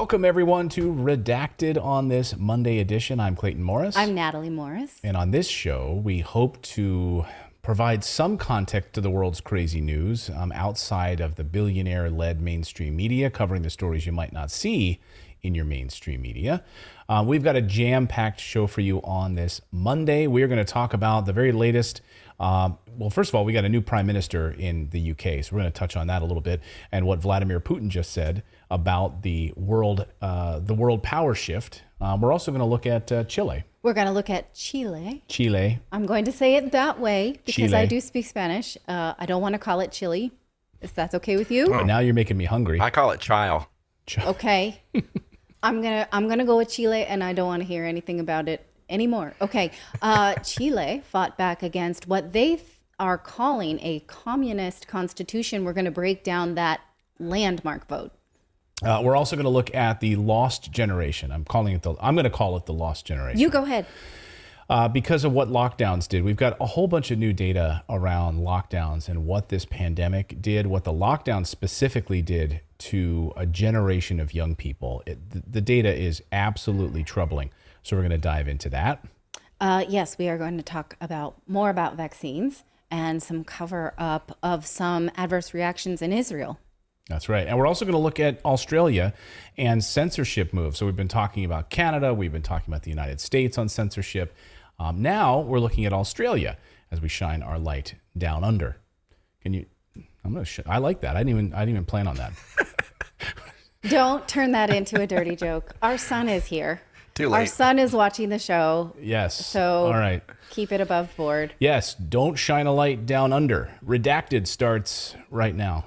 Welcome, everyone, to Redacted on this Monday edition. I'm Clayton Morris. I'm Natalie Morris. And on this show, we hope to provide some context to the world's crazy news outside of the billionaire-led mainstream media, covering the stories you might not see in your mainstream media. We've got a jam-packed show for you on this Monday. We're going to talk about the very latest. Well, first of all, we got a new prime minister in the UK, so we're going to touch on that a little bit and what Vladimir Putin just said about the world power shift. We're also going to look at Chile. We're going to look at Chile. Chile. I'm going to say it that way because Chile. I do speak Spanish. I don't want to call it Chile, if that's okay with you. But now you're making me hungry. I call it Chile. Okay. I'm gonna go with Chile, and I don't want to hear anything about it anymore. Okay. Chile fought back against what they are calling a communist constitution. We're going to break down that landmark vote. We're also going to look at the lost generation. I'm going to call it the lost generation. You go ahead. Because of what lockdowns did. We've got a whole bunch of new data around lockdowns and what this pandemic did, what the lockdown specifically did to a generation of young people. The data is absolutely troubling. So we're going to dive into that. Yes, we are going to talk more about vaccines and some cover up of some adverse reactions in Israel. That's right. And we're also going to look at Australia and censorship moves. So we've been talking about Canada. We've been talking about the United States on censorship. Now we're looking at Australia as we shine our light down under. I like that. I didn't even plan on that. Don't turn that into a dirty joke. Our son is here. Too late. Our son is watching the show. Yes. So all right. Keep it above board. Yes. Don't shine a light down under. Redacted starts right now.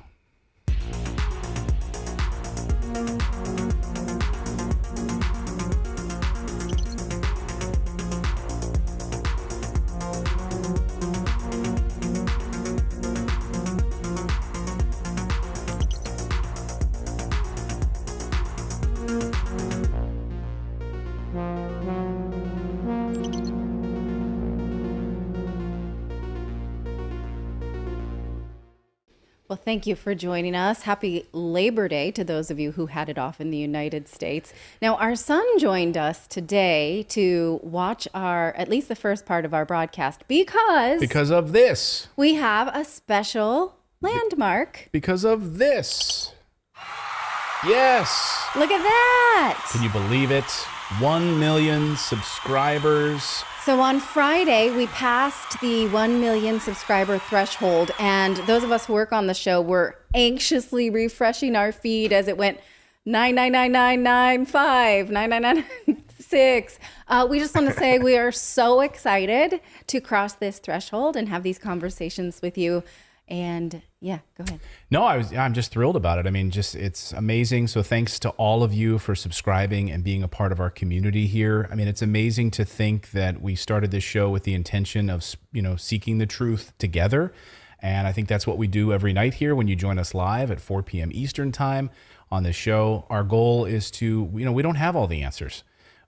Well, thank you for joining us. Happy Labor Day to those of you who had it off in the United States. Now, our son joined us today to watch at least the first part of our broadcast because of this. We have a special landmark. Because of this. Yes. Look at that. Can you believe it? 1 million subscribers. So on Friday, we passed the 1 million subscriber threshold, and those of us who work on the show were anxiously refreshing our feed as it went 99995, 9996. We just want to say we are so excited to cross this threshold and have these conversations with you. And yeah, go ahead. No, I'm just thrilled about it. I mean, it's amazing. So thanks to all of you for subscribing and being a part of our community here. I mean, it's amazing to think that we started this show with the intention of, seeking the truth together. And I think that's what we do every night here when you join us live at 4 p.m. Eastern time on this show. Our goal is to, we don't have all the answers.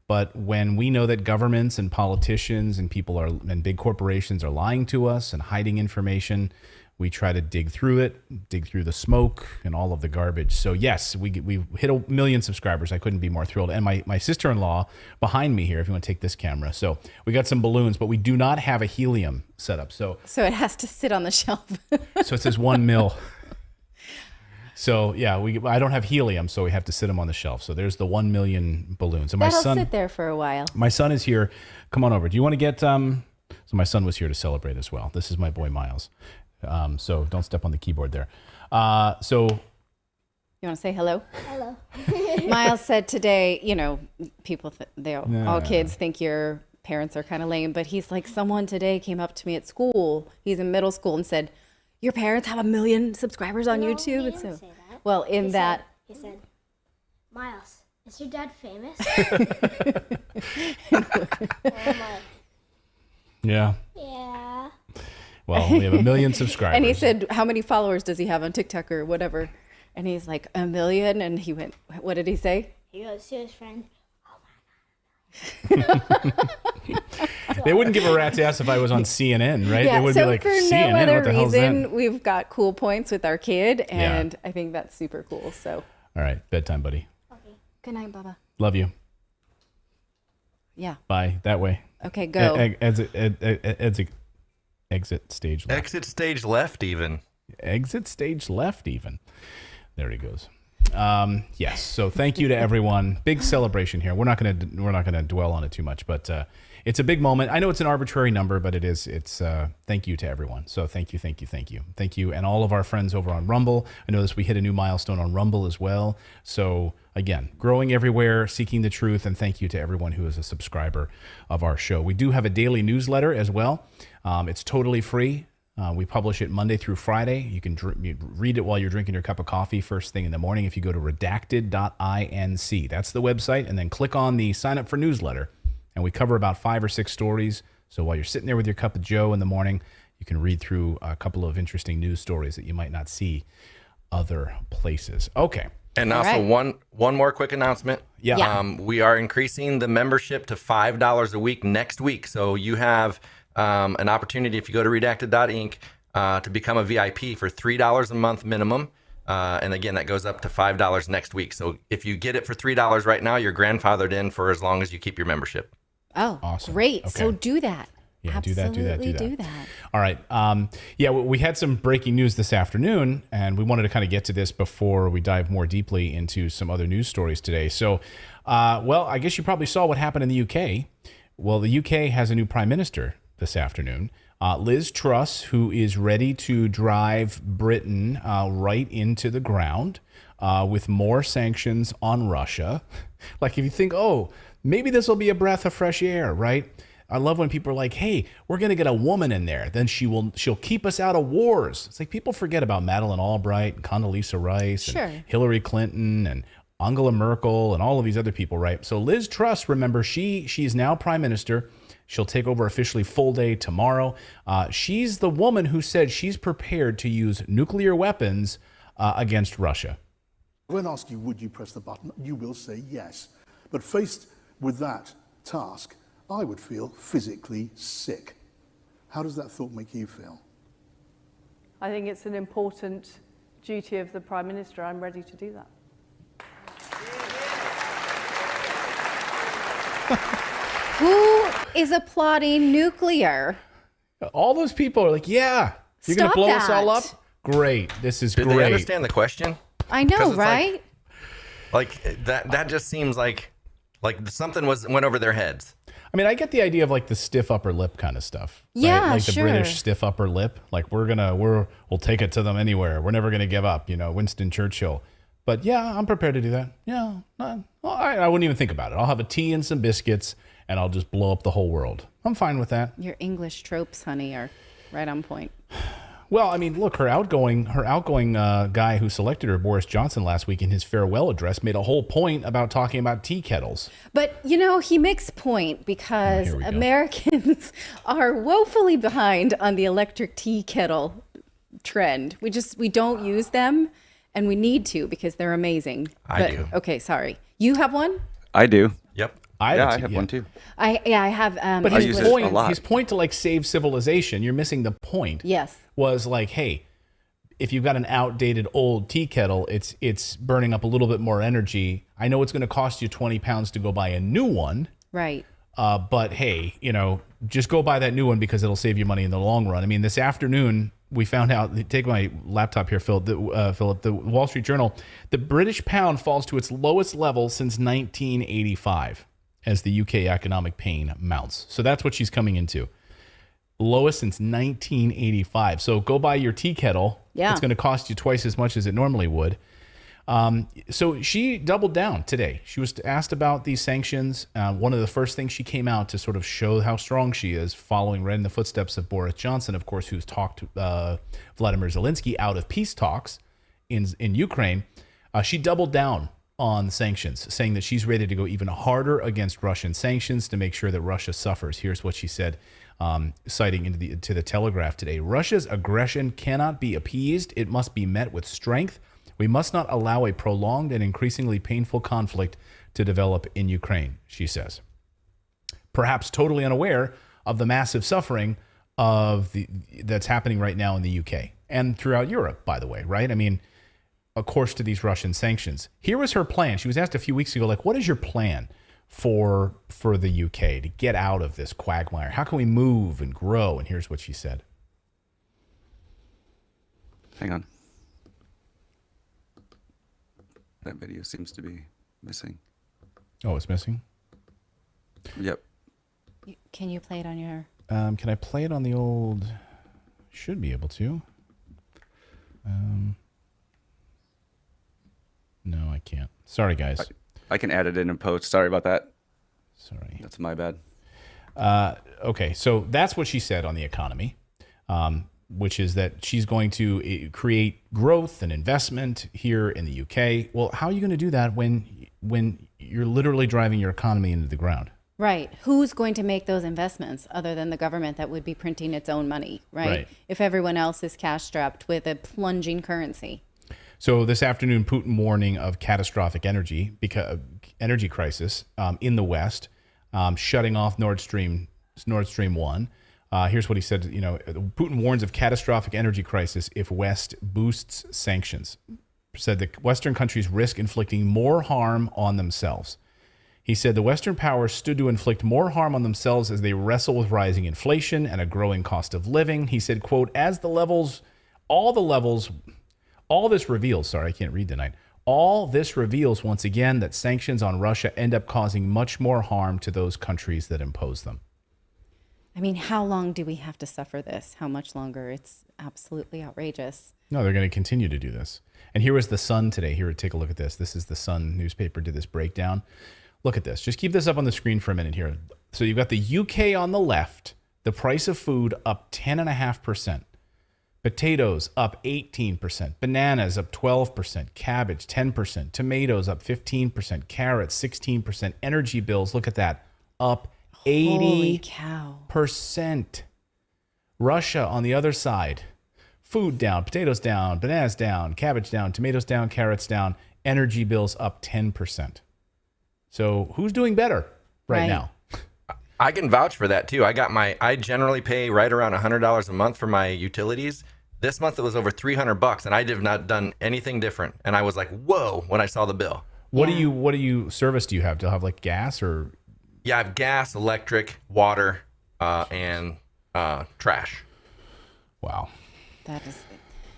But when we know that governments and politicians and and big corporations are lying to us and hiding information, we try to dig through the smoke and all of the garbage. So yes, we hit 1 million subscribers. I couldn't be more thrilled. And my sister-in-law behind me here, if you want to take this camera. So we got some balloons, but we do not have a helium setup. So it has to sit on the shelf. So it says 1 mil. So yeah, I don't have helium, so we have to sit them on the shelf. So there's the 1 million balloons. And That'll sit there for a while. My son is here. Come on over. Do you want to get? So my son was here to celebrate as well. This is my boy Miles. So don't step on the keyboard there. You want to say hello? Hello. Miles said today, people, all kids think your parents are kind of lame, but he's like, someone today came up to me at school. He's in middle school and said, your parents have 1 million subscribers on YouTube. He didn't say that. Well, He said, Miles, is your dad famous? And I'm like, Yeah. yeah. Well, we have 1 million subscribers. And he said, how many followers does he have on TikTok or whatever? And he's like, 1 million. And he went, what did he say? He goes to his friend, They wouldn't give a rat's ass if I was on CNN, right? Yeah, They would so be like, for CNN, no other what the hell's that? reason, we've got cool points with our kid, and I think that's super cool. So, All right, bedtime, buddy. okay. Good night, Bubba. Love you. Yeah. Bye. That way. Okay, go. Exit stage left. Exit stage left, even. Exit stage left, even. There he goes. Yes. So thank you to everyone. Big celebration here. We're not gonna dwell on it too much, but it's a big moment. I know it's an arbitrary number, but it's thank you to everyone. So thank you, and all of our friends over on Rumble. I noticed we hit a new milestone on Rumble as well. So again, growing everywhere, seeking the truth, and thank you to everyone who is a subscriber of our show. We do have a daily newsletter as well. It's totally free. We publish it Monday through Friday. You can read it while you're drinking your cup of coffee first thing in the morning if you go to redacted.inc. That's the website, and then click on the sign up for newsletter. And we cover about 5 or 6 stories. So while you're sitting there with your cup of joe in the morning, you can read through a couple of interesting news stories that you might not see other places. Okay. And also one more quick announcement. Yeah. We are increasing the membership to $5 a week next week. So you have an opportunity, if you go to redacted.inc, to become a VIP for $3 a month minimum. And again, that goes up to $5 next week. So if you get it for $3 right now, you're grandfathered in for as long as you keep your membership. Oh, awesome. Great. Okay. So do that. Yeah, Absolutely do that. All right. We had some breaking news this afternoon, and we wanted to kind of get to this before we dive more deeply into some other news stories today. So, I guess you probably saw what happened in the UK. Well, the UK has a new prime minister this afternoon, Liz Truss, who is ready to drive Britain right into the ground with more sanctions on Russia. Like if you think, oh, maybe this will be a breath of fresh air, right? I love when people are like, hey, we're going to get a woman in there. Then she'll keep us out of wars. It's like people forget about Madeleine Albright and Condoleezza Rice and Hillary Clinton and Angela Merkel and all of these other people, right? So Liz Truss, remember, she's now prime minister. She'll take over officially full day tomorrow. She's the woman who said she's prepared to use nuclear weapons against Russia. When I ask you, would you press the button, you will say yes. But faced with that task, I would feel physically sick. How does that thought make you feel? I think it's an important duty of the Prime Minister. I'm ready to do that. Who is applauding nuclear? All those people are like, yeah, you're going to blow us all up? Great. This is Did great. they understand the question? I know, right? Like that just seems like something went over their heads. I mean, I get the idea of like the stiff upper lip kind of stuff. Yeah, right? Like sure. the British stiff upper lip. Like we'll take it to them anywhere. We're never going to give up, Winston Churchill. But yeah, I'm prepared to do that. Yeah, I wouldn't even think about it. I'll have a tea and some biscuits and I'll just blow up the whole world. I'm fine with that. Your English tropes, honey, are right on point. Well, I mean, look, her outgoing guy who selected her, Boris Johnson, last week in his farewell address, made a whole point about talking about tea kettles. But, he makes point because Americans are woefully behind on the electric tea kettle trend. We don't use them, and we need to because they're amazing. I do. Okay, sorry. You have one? I do. Yep. I have one too. I have. But I use it a lot. His point to like save civilization, you're missing the point. Yes. Was like, hey, if you've got an outdated old tea kettle, it's burning up a little bit more energy. I know it's going to cost you 20 pounds to go buy a new one. Right. But hey, just go buy that new one because it'll save you money in the long run. I mean, this afternoon we found out. Take my laptop here, Philip. The Wall Street Journal. The British pound falls to its lowest level since 1985 as the UK economic pain mounts. So that's what she's coming into. Lowest since 1985. So go buy your tea kettle. Yeah. It's going to cost you twice as much as it normally would. So she doubled down today. She was asked about these sanctions. One of the first things she came out to sort of show how strong she is, following right in the footsteps of Boris Johnson, of course, who's talked Vladimir Zelensky out of peace talks in Ukraine. She doubled down on the sanctions, saying that she's ready to go even harder against Russian sanctions to make sure that Russia suffers. Here's what she said, citing to the Telegraph today. Russia's aggression cannot be appeased. It must be met with strength. We must not allow a prolonged and increasingly painful conflict to develop in Ukraine, she says. Perhaps totally unaware of the massive suffering that's happening right now in the UK and throughout Europe, by the way, right? I mean, of course, to these Russian sanctions. Here was her plan. She was asked a few weeks ago, like, what is your plan for the UK to get out of this quagmire? How can we move and grow? And here's what she said. Hang on. That video seems to be missing. Oh, it's missing? Yep. Can you play it on your... Can I play it on the old... Should be able to. No, I can't. Sorry, guys. I can add it in and post. Sorry about that. Sorry. That's my bad. Okay, so that's what she said on the economy, which is that she's going to create growth and investment here in the UK. Well, how are you going to do that when you're literally driving your economy into the ground? Right. Who's going to make those investments other than the government that would be printing its own money, right? If everyone else is cash strapped with a plunging currency. So this afternoon, Putin warning of catastrophic energy crisis in the West, shutting off Nord Stream 1. Here's what he said. Putin warns of catastrophic energy crisis if West boosts sanctions. Said that Western countries risk inflicting more harm on themselves. He said the Western powers stood to inflict more harm on themselves as they wrestle with rising inflation and a growing cost of living. He said, quote, all this reveals once again that sanctions on Russia end up causing much more harm to those countries that impose them. I mean, how long do we have to suffer this? How much longer? It's absolutely outrageous. No, they're going to continue to do this. And here was the Sun today. Here, take a look at this. This is the Sun newspaper did this breakdown. Look at this. Just keep this up on the screen for a minute here. So you've got the UK on the left, the price of food up 10.5%. Potatoes up 18%, bananas up 12%, cabbage 10%, tomatoes up 15%, carrots 16%, energy bills, look at that, up 80%. Holy cow. Russia on the other side, food down, potatoes down, bananas down, cabbage down, tomatoes down, carrots down, energy bills up 10%. So who's doing better right now? I can vouch for that too. I generally pay right around $100 a month for my utilities. This month it was over $300 and I have not done anything different. And I was like, whoa, when I saw the bill. What do you service do you have? Do you have like gas or? Yeah, I have gas, electric, water, and trash. Wow. That is,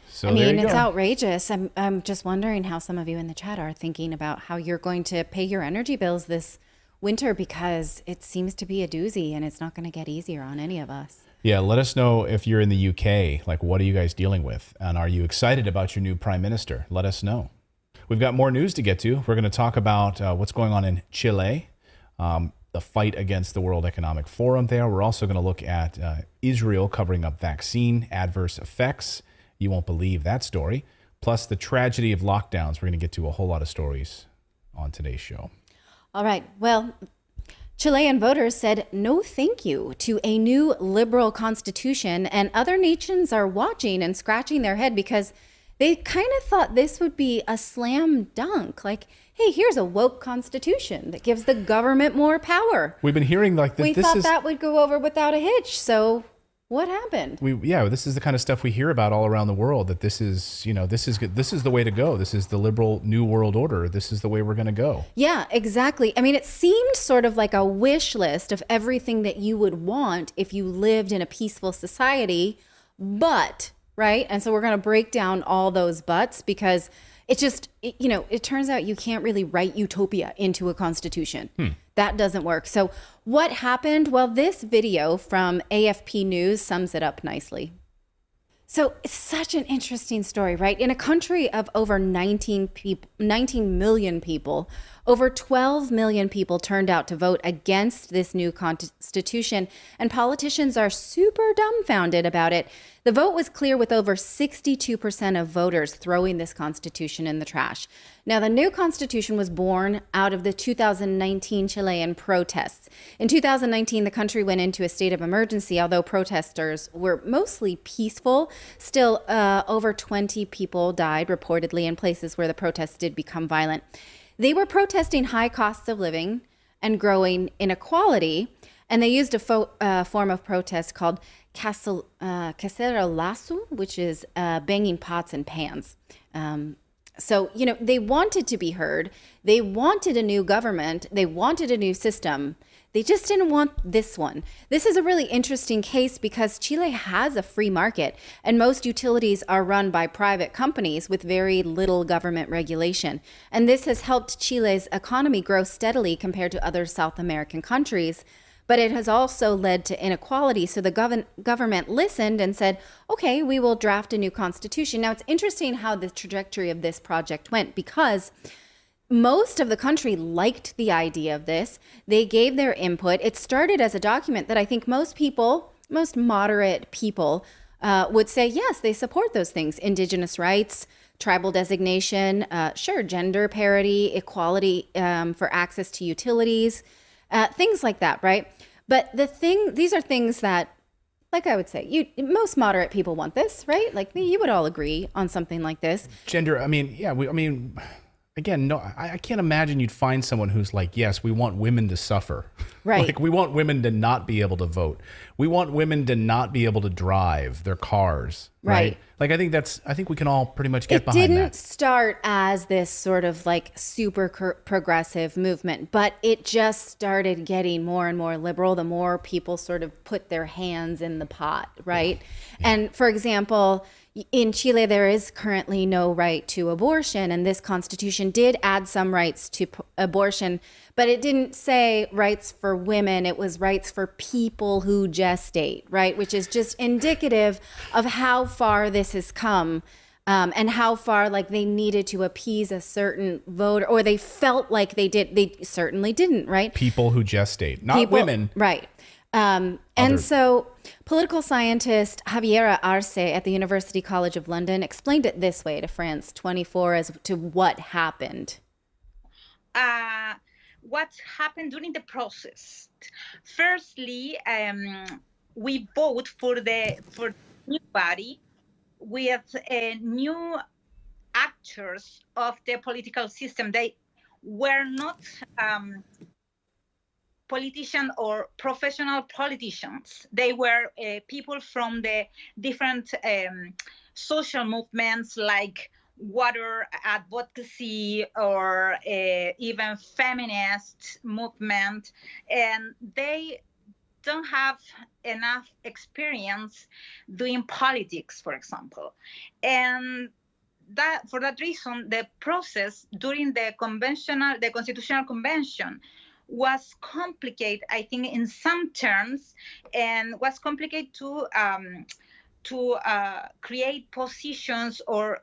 so I mean, it's outrageous. I'm just wondering how some of you in the chat are thinking about how you're going to pay your energy bills this winter, because it seems to be a doozy and it's not going to get easier on any of us. Yeah, let us know if you're in the UK, like what are you guys dealing with? And are you excited about your new prime minister? Let us know. We've got more news to get to. We're going to talk about what's going on in Chile, the fight against the World Economic Forum there. We're also going to look at Israel covering up vaccine adverse effects. You won't believe that story. Plus the tragedy of lockdowns. We're going to get to a whole lot of stories on today's show. All right. Well, Chilean voters said no thank you to a new liberal constitution, and other nations are watching and scratching their head because they kind of thought this would be a slam dunk. Like, hey, here's a woke constitution that gives the government more power. We've been hearing like that. We thought that would go over without a hitch. So what happened? This is the kind of stuff we hear about all around the world, that this is the way to go. This is the liberal new world order. This is the way we're going to go. Yeah, exactly. I mean, it seemed sort of like a wish list of everything that you would want if you lived in a peaceful society, but, right? And so we're going to break down all those buts, because it turns out you can't really write utopia into a constitution. That doesn't work. So what happened? Well, this video from AFP News sums it up nicely. So it's such an interesting story, right? In a country of over 19 million people, over 12 million people turned out to vote against this new constitution, and politicians are super dumbfounded about it. The vote was clear, with over 62% of voters throwing this constitution in the trash. Now, the new constitution was born out of the 2019 Chilean protests. In 2019, the country went into a state of emergency, although protesters were mostly peaceful. Still, over 20 people died reportedly in places where the protests did become violent. They were protesting high costs of living and growing inequality, and they used a form of protest called cacerolazo, which is banging pots and pans. So, they wanted to be heard. They wanted a new government. They wanted a new system. They just didn't want this one. This is a really interesting case because Chile has a free market and most utilities are run by private companies with very little government regulation. And this has helped Chile's economy grow steadily compared to other South American countries. But it has also led to inequality. So the government listened and said, okay, we will draft a new constitution. Now, it's interesting how the trajectory of this project went because most of the country liked the idea of this. They gave their input. It started as a document that I think most moderate people would say, yes, they support those things. Indigenous rights, tribal designation, sure, gender parity, equality for access to utilities, things like that, right? But these are things that, like I would say, most moderate people want this, right? Like you would all agree on something like this. Gender, again, no, I can't imagine you'd find someone who's like, yes, we want women to suffer. Right. Like we want women to not be able to vote. We want women to not be able to drive their cars. Right. Like I think we can all pretty much get behind that. It didn't start as this sort of like super progressive movement, but it just started getting more and more liberal the more people sort of put their hands in the pot, right? Yeah. And for example, in Chile, there is currently no right to abortion, and this constitution did add some rights to abortion, but it didn't say rights for women. It was rights for people who gestate, right? Which is just indicative of how far this has come and how far like they needed to appease a certain voter, or they felt like they did. They certainly didn't, right? People who gestate, not women. Right. And so political scientist Javiera Arce at the University College of London explained it this way to France 24 as to what happened. What happened during the process? Firstly, we vote for new body with new actors of the political system. They were not politicians or professional politicians. They were people from the different social movements like water advocacy or even feminist movement, and they don't have enough experience doing politics, for example. And that for that reason, the process during the constitutional convention was complicated, I think, in some terms, and was complicated to create positions or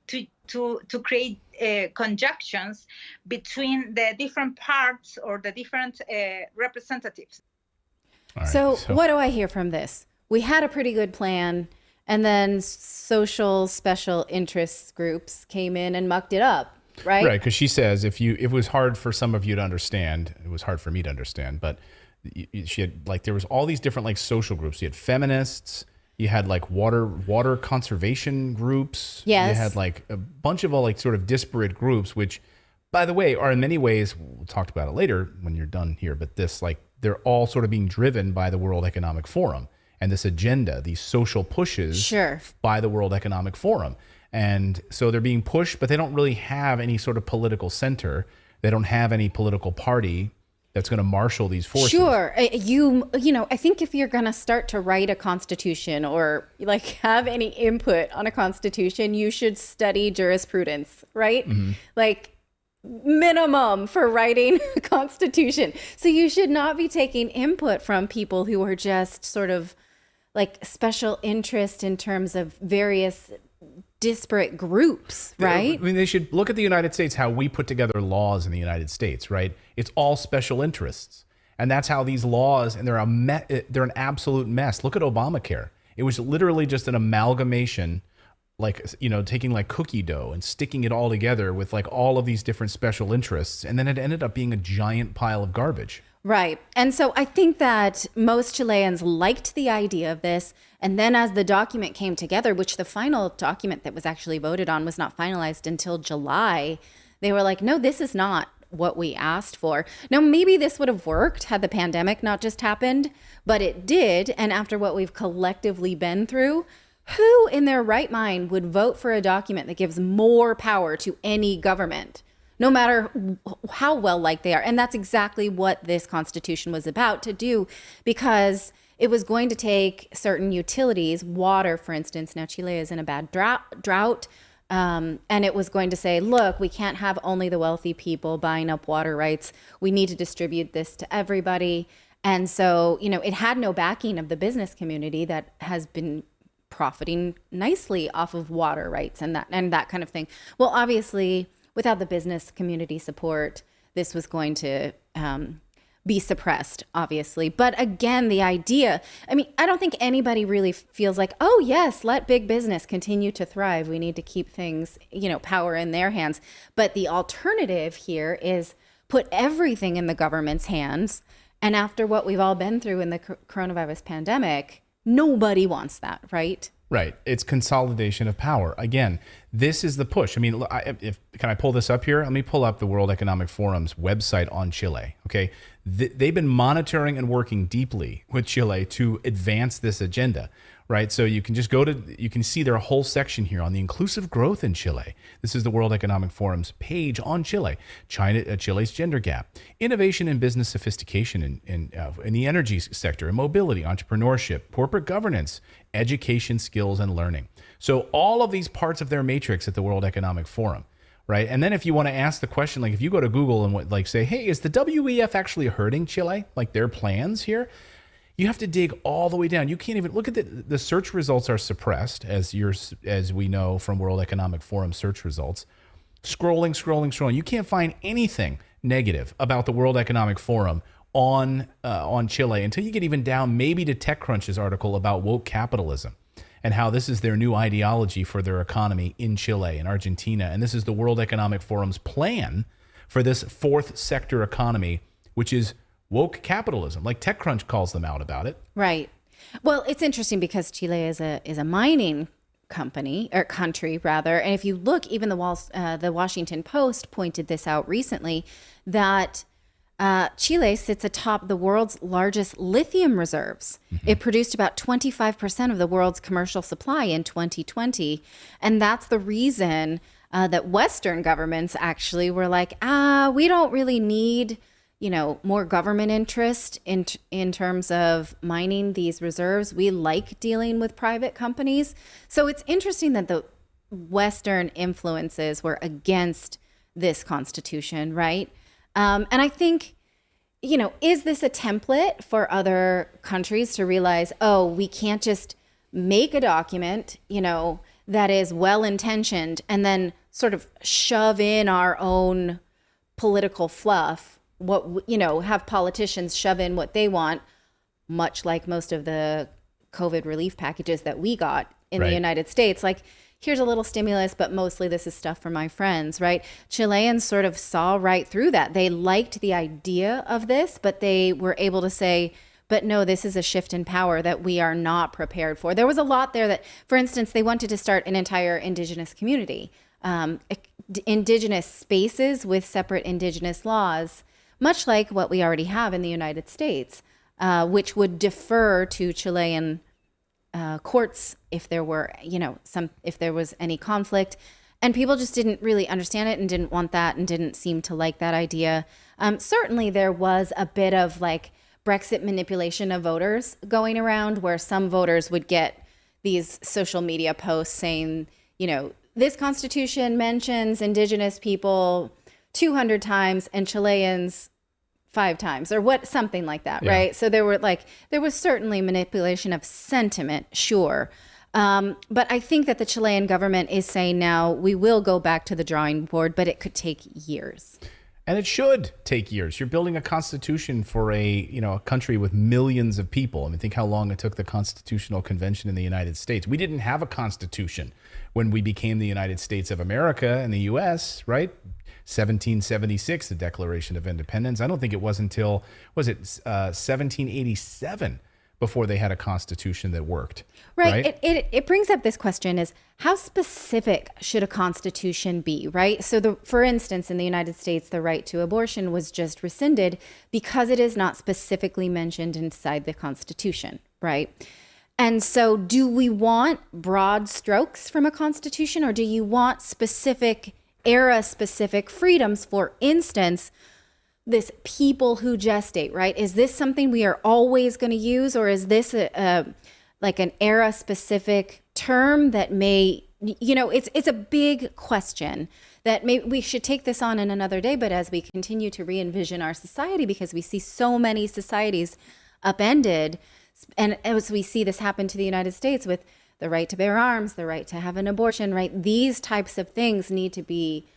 to create conjunctions between the different parts or the different representatives. Right, so what do I hear from this? We had a pretty good plan, and then social special interest groups came in and mucked it up. Right. Right. Because she says it was hard for some of you to understand. It was hard for me to understand. But she had there was all these different social groups. You had feminists. You had water conservation groups. Yes. You had a bunch of all sort of disparate groups, which, by the way, are in many ways, we'll talk about it later when you're done here. But this they're all sort of being driven by the World Economic Forum and this agenda, these social pushes by the World Economic Forum. And so they're being pushed, but they don't really have any sort of political center. They don't have any political party that's going to marshal these forces. Sure. I think if you're going to start to write a constitution or have any input on a constitution, you should study jurisprudence, right? Mm-hmm. Minimum for writing a constitution. So you should not be taking input from people who are just sort of special interest in terms of various disparate groups, right? I mean, they should look at the United States, how we put together laws in the United States, right? It's all special interests. And that's how these laws, and they're an absolute mess. Look at Obamacare. It was literally just an amalgamation, taking cookie dough and sticking it all together with all of these different special interests. And then it ended up being a giant pile of garbage. Right. And so I think that most Chileans liked the idea of this. And then as the document came together, which the final document that was actually voted on was not finalized until July, they were like, no, this is not what we asked for. Now, maybe this would have worked had the pandemic not just happened, but it did. And after what we've collectively been through, Who in their right mind would vote for a document that gives more power to any government, no matter how well liked they are? And that's exactly what this Constitution was about to do, because it was going to take certain utilities, water, for instance. Now, Chile is in a bad drought. And it was going to say, look, we can't have only the wealthy people buying up water rights. We need to distribute this to everybody. And so, it had no backing of the business community that has been profiting nicely off of water rights and that kind of thing. Well, obviously, without the business community support, this was going to be suppressed, obviously. But again, the idea, I don't think anybody really feels like, oh, yes, let big business continue to thrive. We need to keep things, power in their hands. But the alternative here is put everything in the government's hands. And after what we've all been through in the coronavirus pandemic, nobody wants that, right? Right. It's consolidation of power. Again, this is the push. Can I pull this up here? Let me pull up the World Economic Forum's website on Chile. Okay. They've been monitoring and working deeply with Chile to advance this agenda, right? So you can just you can see their whole section here on the inclusive growth in Chile. This is the World Economic Forum's page on Chile. Chile's gender gap, innovation and business sophistication in the energy sector, and mobility, entrepreneurship, corporate governance, education, skills, and learning. So all of these parts of their matrix at the World Economic Forum, right? And then if you want to ask the question, like if you go to Google and say, hey, is the WEF actually hurting Chile? Like their plans here? You have to dig all the way down. You can't even look at the search results are suppressed, as we know from World Economic Forum search results. Scrolling. You can't find anything negative about the World Economic Forum on Chile until you get even down maybe to TechCrunch's article about woke capitalism and how this is their new ideology for their economy in Chile and Argentina. And this is the World Economic Forum's plan for this fourth sector economy, which is woke capitalism, like TechCrunch calls them out about it. Right. Well, it's interesting because Chile is a mining country rather. And if you look, even the Washington Post pointed this out recently, that Chile sits atop the world's largest lithium reserves. Mm-hmm. It produced about 25% of the world's commercial supply in 2020. And that's the reason that Western governments actually were like, we don't really need more government interest in terms of mining these reserves. We like dealing with private companies. So it's interesting that the Western influences were against this constitution, right? And I think, is this a template for other countries to realize, oh, we can't just make a document, that is well-intentioned and then sort of shove in our own political fluff, have politicians shove in what they want, much like most of the COVID relief packages that we got in the United States. Like, here's a little stimulus, but mostly this is stuff for my friends, right? Chileans sort of saw right through that. They liked the idea of this, but they were able to say, but no, this is a shift in power that we are not prepared for. There was a lot there that, for instance, they wanted to start an entire indigenous community, indigenous spaces with separate indigenous laws, much like what we already have in the United States, which would defer to Chilean courts if there were, if there was any conflict. And people just didn't really understand it and didn't want that and didn't seem to like that idea. Certainly there was a bit of like Brexit manipulation of voters going around, where some voters would get these social media posts saying, this constitution mentions indigenous people 200 times and Chileans 5 times, or something like that, right? So there was certainly manipulation of sentiment, sure. But I think that the Chilean government is saying now we will go back to the drawing board, but it could take years. And it should take years. You're building a constitution for a country with millions of people. Think how long it took the Constitutional Convention in the United States. We didn't have a constitution when we became the United States of America and the U.S., right? 1776, the Declaration of Independence. I don't think it was until, 1787 before they had a constitution that worked. Right. It brings up this question is, how specific should a constitution be, right? So for instance, in the United States, the right to abortion was just rescinded because it is not specifically mentioned inside the Constitution, right? And so do we want broad strokes from a constitution, or do you want specific era-specific freedoms? For instance, this people who gestate, right? Is this something we are always going to use, or is this like an era-specific term that may, it's a big question that we should take this on in another day. But as we continue to re-envision our society, because we see so many societies upended, and as we see this happen to the United States with the right to bear arms, the right to have an abortion, right? These types of things need to be,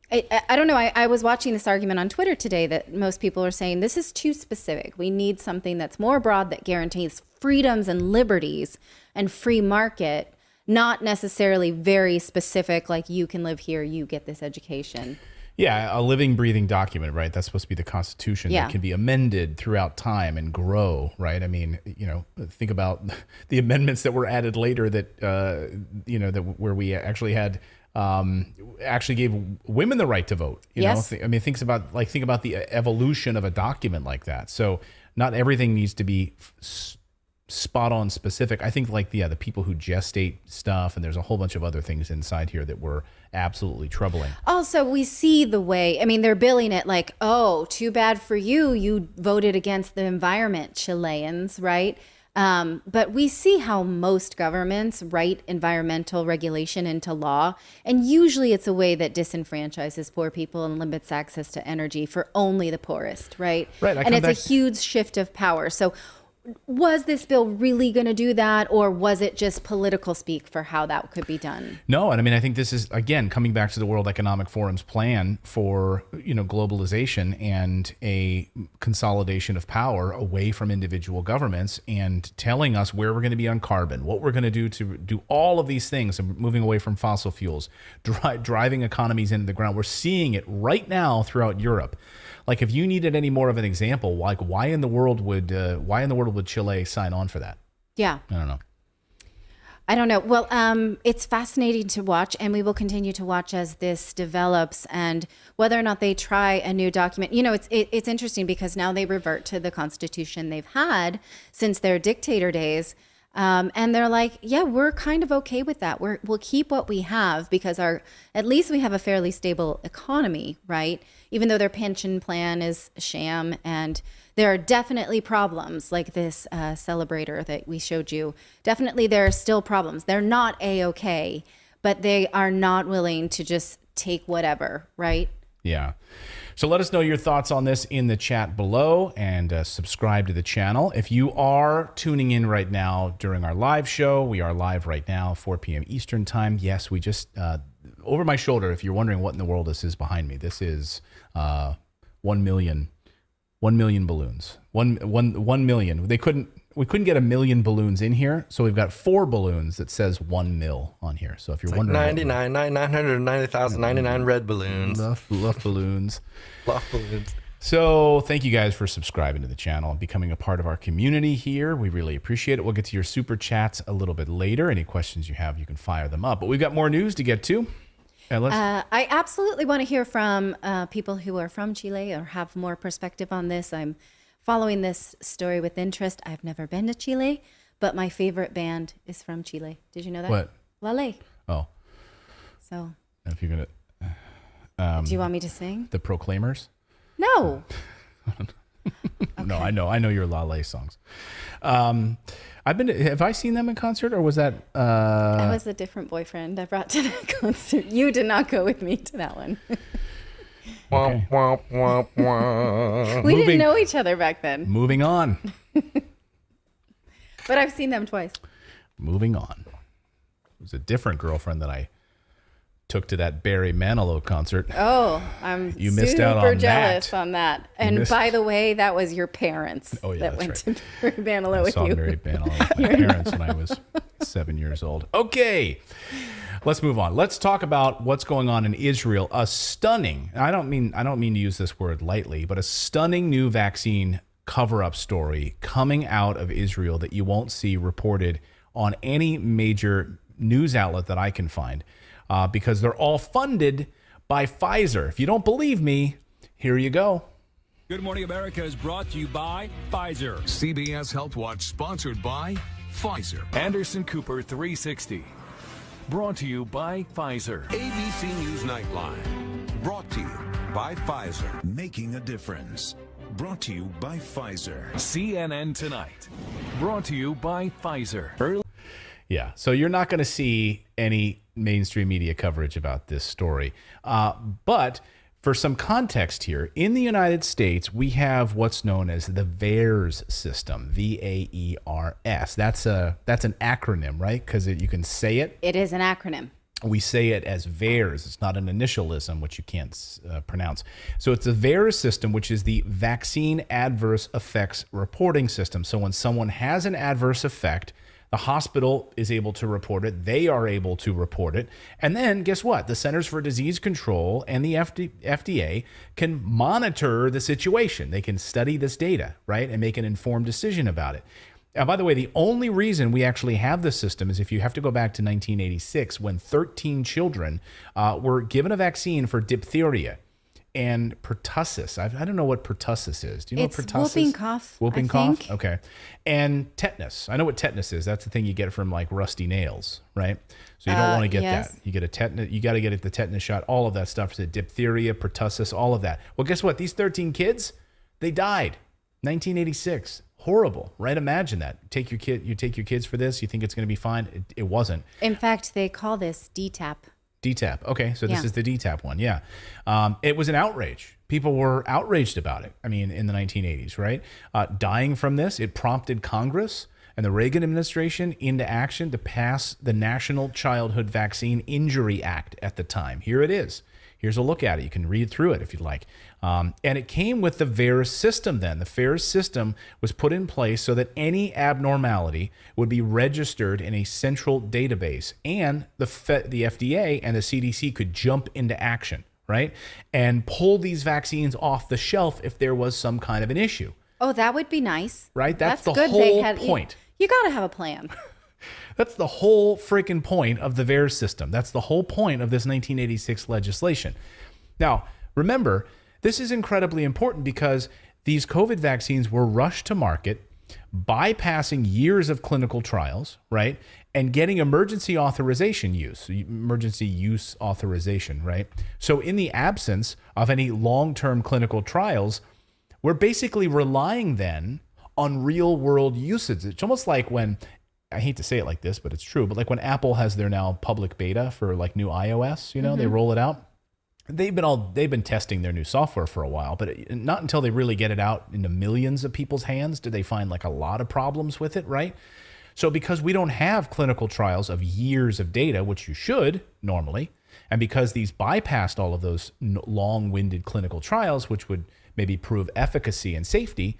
I don't know. I was watching this argument on Twitter today that most people are saying this is too specific. We need something that's more broad, that guarantees freedoms and liberties and free market, not necessarily very specific, like you can live here, you get this education. Yeah, a living, breathing document, right? That's supposed to be the Constitution that can be amended throughout time and grow, right? I mean, think about the amendments that were added later that, that where we actually had, actually gave women the right to vote. You know, think about the evolution of a document like that. So not everything needs to be spot on specific. I think the people who gestate stuff, and there's a whole bunch of other things inside here that were absolutely troubling. Also, we see the way, they're billing it like, oh, too bad for you. You voted against the environment, Chileans, right? But we see how most governments write environmental regulation into law. And usually it's a way that disenfranchises poor people and limits access to energy for only the poorest, right? Right. And it's a huge shift of power. So was this bill really going to do that, or was it just political speak for how that could be done? No, and I think this is, again, coming back to the World Economic Forum's plan for, globalization and a consolidation of power away from individual governments, and telling us where we're going to be on carbon, what we're going to do all of these things, and moving away from fossil fuels, driving economies into the ground. We're seeing it right now throughout Europe. Like, if you needed any more of an example, like why in the world would Chile sign on for that? Yeah. I don't know. Well, it's fascinating to watch, and we will continue to watch as this develops, and whether or not they try a new document. It's interesting because now they revert to the Constitution they've had since their dictator days. And they're like, yeah, we're kind of okay with that. We'll keep what we have because at least we have a fairly stable economy, right? Even though their pension plan is a sham, and there are definitely problems like this celebrator that we showed you. Definitely there are still problems. They're not A-okay, but they are not willing to just take whatever, right? Yeah. So let us know your thoughts on this in the chat below, and subscribe to the channel. If you are tuning in right now during our live show, we are live right now, 4 p.m. Eastern time. Yes, we just, over my shoulder, if you're wondering what in the world this is behind me, this is 1 million balloons. 1 million. We couldn't get 1 million balloons in here, so we've got 4 balloons that says 1 mil on here. So if you're wondering, 990,099 red balloons. Love balloons. Love balloons. So thank you guys for subscribing to the channel and becoming a part of our community here. We really appreciate it. We'll get to your super chats a little bit later. Any questions you have, you can fire them up. But we've got more news to get to. I absolutely want to hear from people who are from Chile or have more perspective on this. I'm following this story with interest. I've never been to Chile, but my favorite band is from Chile. Did you know that? What? La Ley. Oh. So. If you're gonna. Do you want me to sing? The Proclaimers? No. Okay. No, I know your La Ley songs. Have I seen them in concert, or was that? That was a different boyfriend I brought to that concert. You did not go with me to that one. Okay. We didn't know each other back then. Moving on. But I've seen them twice. Moving on. It was a different girlfriend that I took to that Barry Manilow concert. Oh, you missed out on jealous that. on that. And by the way, that was your parents that went to Barry Manilow with you. I saw Barry Manilow with my parents when I was 7 years old. Okay. Let's move on. Let's talk about what's going on in Israel. A stunning, I don't mean to use this word lightly, but a stunning new vaccine cover-up story coming out of Israel that you won't see reported on any major news outlet that I can find, because they're all funded by Pfizer. If you don't believe me, here you go. Good Morning America is brought to you by Pfizer. CBS Health Watch sponsored by Pfizer. Anderson Cooper 360. Brought to you by Pfizer. ABC News Nightline. Brought to you by Pfizer. Making a difference. Brought to you by Pfizer. CNN Tonight. Brought to you by Pfizer. Yeah, so you're not going to see any mainstream media coverage about this story. But for some context here, in the United States, we have what's known as the VAERS system, VAERS. That's an acronym, right? Because you can say it. It is an acronym. We say it as VAERS. It's not an initialism, which you can't pronounce. So it's the VAERS system, which is the Vaccine Adverse Effects Reporting System. So when someone has an adverse effect, the hospital is able to report it. They are able to report it. And then guess what? The Centers for Disease Control and the FDA can monitor the situation. They can study this data, right, and make an informed decision about it. And by the way, the only reason we actually have this system is if you have to go back to 1986 when 13 children were given a vaccine for diphtheria and pertussis. I don't know what pertussis is. Do you know what pertussis? It's whooping cough. Whooping I cough? think. Okay. And tetanus. I know what tetanus is. That's the thing you get from like rusty nails, right? So you don't want to get that. You get a tetanus. You got to get the tetanus shot. All of that stuff. So diphtheria, pertussis, all of that. Well, guess what? These 13 kids, they died. 1986. Horrible, right? Imagine that. You take your kids for this. You think it's going to be fine. It wasn't. In fact, they call this DTaP. DTaP. Okay, so this Yeah. is the DTaP one. Yeah. It was an outrage. People were outraged about it. I mean, in the 1980s, right? Dying from this, it prompted Congress and the Reagan administration into action to pass the National Childhood Vaccine Injury Act at the time. Here it is. Here's a look at it. You can read through it if you'd like. And it came with the VAERS system then. The VAERS system was put in place so that any abnormality would be registered in a central database. And the FDA and the CDC could jump into action, right? And pull these vaccines off the shelf if there was some kind of an issue. Oh, that would be nice. Right? That's the good. whole point. You got to have a plan. That's the whole freaking point of the VAERS system. That's the whole point of this 1986 legislation. Now, remember, this is incredibly important because these COVID vaccines were rushed to market, bypassing years of clinical trials, right? And getting emergency use authorization, right? So in the absence of any long-term clinical trials, we're basically relying then on real world usage. It's almost like when, I hate to say it like this, but it's true, but like when Apple has their now public beta for like new iOS, they roll it out. They've been testing their new software for a while, but not until they really get it out into millions of people's hands do they find like a lot of problems with it, right? So because we don't have clinical trials of years of data, which you should normally, and because these bypassed all of those long-winded clinical trials, which would maybe prove efficacy and safety,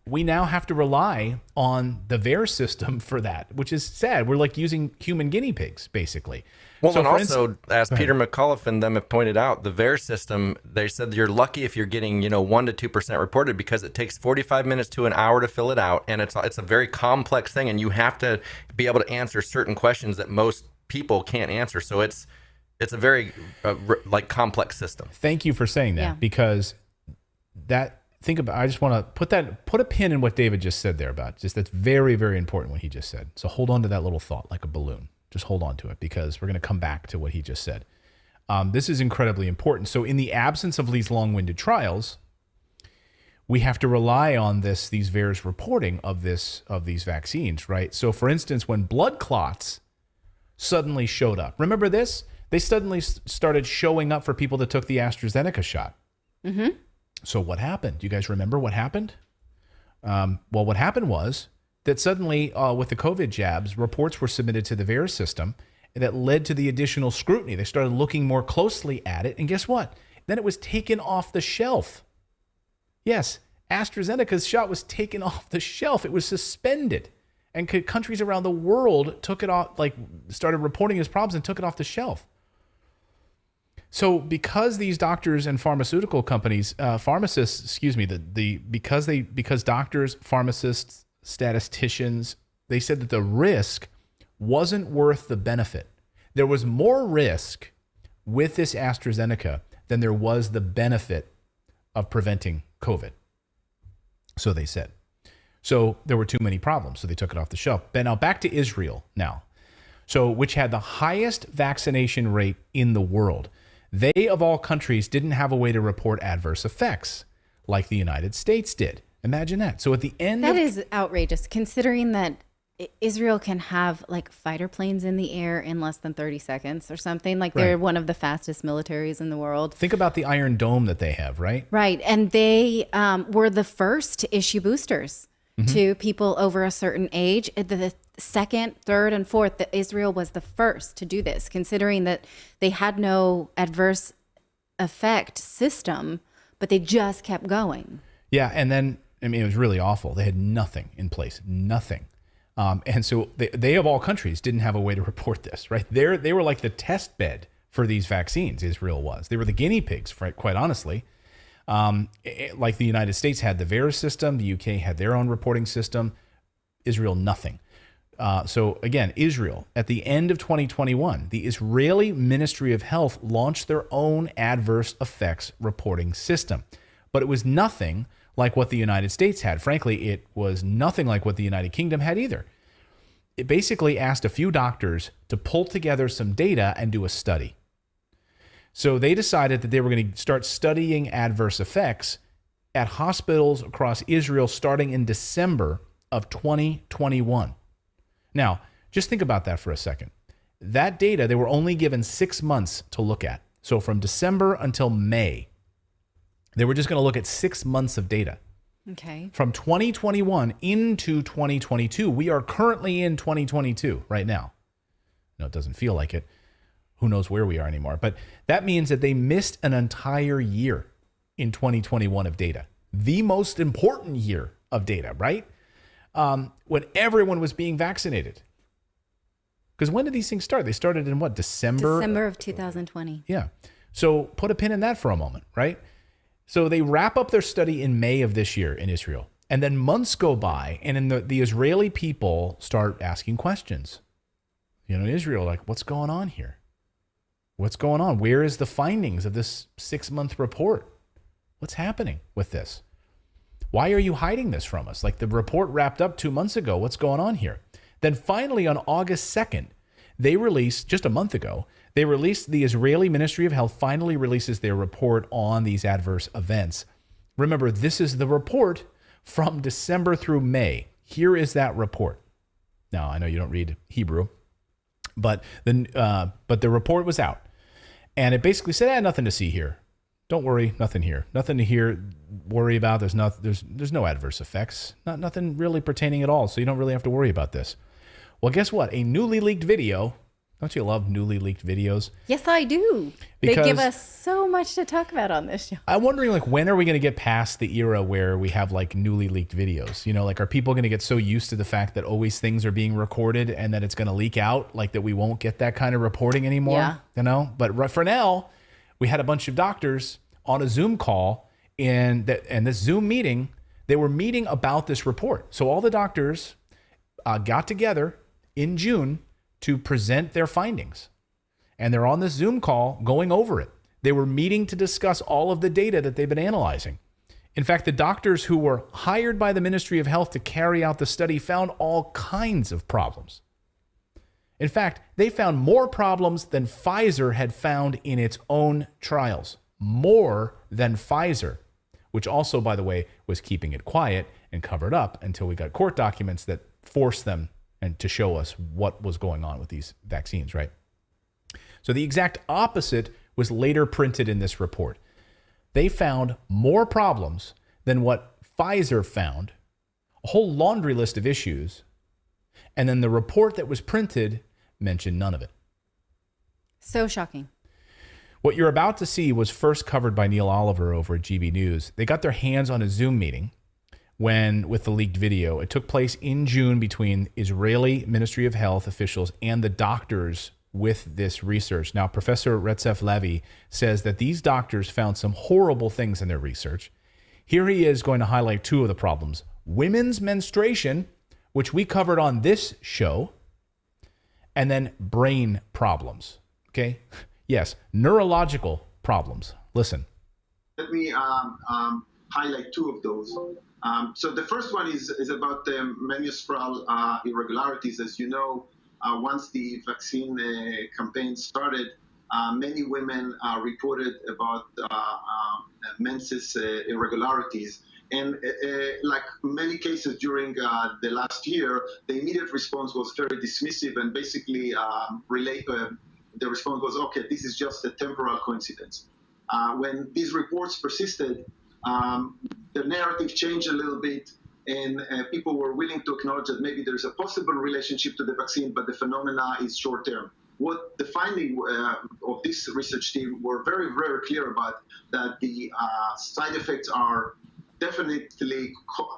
we now have to rely on the VAERS system for that, which is sad. We're like using human guinea pigs, basically. Well, So and for also, as Peter McCullough and them have pointed out, the VAERS system, they said you're lucky if you're getting 1 to 2% reported because it takes 45 minutes to an hour to fill it out, and it's a very complex thing, and you have to be able to answer certain questions that most people can't answer. So it's a very complex system. Thank you for saying that, Yeah. because I just want to put a pin in what David just said there about just that's very, very important what he just said. So hold on to that little thought like a balloon. Just hold on to it because we're going to come back to what he just said. This is incredibly important. So in the absence of these long-winded trials, we have to rely on these VAERS reporting of these vaccines, right? So for instance, when blood clots suddenly showed up, remember this? They suddenly started showing up for people that took the AstraZeneca shot. Mm-hmm. So what happened? Do you guys remember what happened? Well, what happened was that suddenly with the COVID jabs, reports were submitted to the VAERS system that led to the additional scrutiny. They started looking more closely at it. And guess what? Then it was taken off the shelf. Yes, AstraZeneca's shot was taken off the shelf. It was suspended. And countries around the world took it off, started reporting as problems and took it off the shelf. So because these doctors and pharmaceutical companies, because doctors, pharmacists, statisticians, they said that the risk wasn't worth the benefit. There was more risk with this AstraZeneca than there was the benefit of preventing COVID. So they said. So there were too many problems, so they took it off the shelf. But now back to Israel now. So which had the highest vaccination rate in the world. They, of all countries, didn't have a way to report adverse effects like the United States did. Imagine that. So at the end That is outrageous, considering that Israel can have like fighter planes in the air in less than 30 seconds or something. Like they're one of the fastest militaries in the world. Think about the Iron Dome that they have, right? Right. And they were the first to issue boosters to people over a certain age. The second, third, and fourth, that Israel was the first to do this, considering that they had no adverse effect system, but they just kept going. Yeah. And then, I mean, it was really awful. They had nothing in place, nothing. And so they, of all countries, didn't have a way to report this, right? They were like the test bed for these vaccines, Israel was. They were the guinea pigs, quite honestly. Like the United States had the VAERS system, the UK had their own reporting system, Israel, nothing. So again, Israel, at the end of 2021, the Israeli Ministry of Health launched their own adverse effects reporting system. But it was nothing like what the United States had. Frankly, it was nothing like what the United Kingdom had either. It basically asked a few doctors to pull together some data and do a study. So they decided that they were going to start studying adverse effects at hospitals across Israel starting in December of 2021. Now, just think about that for a second. That data, they were only given 6 months to look at. So from December until May, they were just going to look at 6 months of data. Okay. From 2021 into 2022. We are currently in 2022 right now. No, it doesn't feel like it. Who knows where we are anymore. But that means that they missed an entire year in 2021 of data. The most important year of data, right? When everyone was being vaccinated. Because when did these things start? They started in what, December? December of 2020. Yeah. So put a pin in that for a moment, right? So they wrap up their study in May of this year in Israel. And then months go by, and then the Israeli people start asking questions. You know, in Israel, like, what's going on here? What's going on? Where is the findings of this 6-month report? What's happening with this? Why are you hiding this from us? Like, the report wrapped up 2 months ago. What's going on here? Then finally, on August 2nd, they released, just a month ago, the Israeli Ministry of Health finally releases their report on these adverse events. Remember, this is the report from December through May. Here is that report. Now, I know you don't read Hebrew, but the report was out. And it basically said, nothing to see here. Don't worry, nothing here. Nothing to hear, worry about. There's no adverse effects. Nothing really pertaining at all, so you don't really have to worry about this. Well, guess what? A newly leaked video. Don't you love newly leaked videos? Yes, I do. They give us so much to talk about on this show. I'm wondering, like, when are we going to get past the era where we have, like, newly leaked videos? You know, like, are people going to get so used to the fact that always things are being recorded and that it's going to leak out, like, that we won't get that kind of reporting anymore? Yeah. You know? But for now, we had a bunch of doctors on a Zoom call, and this Zoom meeting, they were meeting about this report. So all the doctors got together in June to present their findings. And they're on this Zoom call going over it. They were meeting to discuss all of the data that they've been analyzing. In fact, the doctors who were hired by the Ministry of Health to carry out the study found all kinds of problems. In fact, they found more problems than Pfizer had found in its own trials. More than Pfizer, which also, by the way, was keeping it quiet and covered up until we got court documents that forced them and to show us what was going on with these vaccines, right? So the exact opposite was later printed in this report. They found more problems than what Pfizer found, a whole laundry list of issues, and then the report that was printed mentioned none of it. So shocking. What you're about to see was first covered by Neil Oliver over at GB News. They got their hands on a Zoom meeting with the leaked video. It took place in June between Israeli Ministry of Health officials and the doctors with this research. Now, Professor Retzef Levy says that these doctors found some horrible things in their research. Here he is going to highlight two of the problems. Women's menstruation, which we covered on this show, and then brain problems, okay? Yes, neurological problems. Listen. Let me highlight two of those. So the first one is about the menstrual irregularities. As you know, once the vaccine campaign started, many women reported about menses irregularities. And like many cases during the last year, the immediate response was very dismissive and basically the response was, okay, this is just a temporal coincidence. When these reports persisted, the narrative changed a little bit, and people were willing to acknowledge that maybe there's a possible relationship to the vaccine, but the phenomena is short-term. What the finding of this research team were very, very clear about, that the side effects are definitely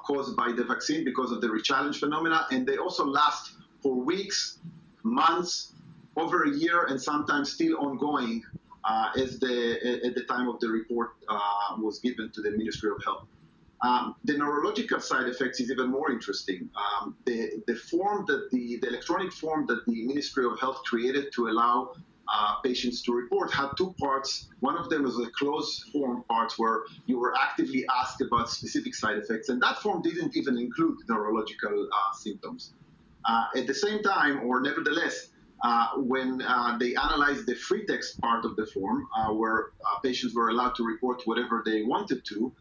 caused by the vaccine because of the rechallenge phenomena, and they also last for weeks, months, over a year, and sometimes still ongoing at the time of the report was given to the Ministry of Health. The neurological side effects is even more interesting. The form that the electronic form that the Ministry of Health created to allow patients to report had two parts. One of them was a closed form part where you were actively asked about specific side effects, and that form didn't even include neurological symptoms. At the same time, or nevertheless, when they analyzed the free text part of the form, where patients were allowed to report whatever they wanted to,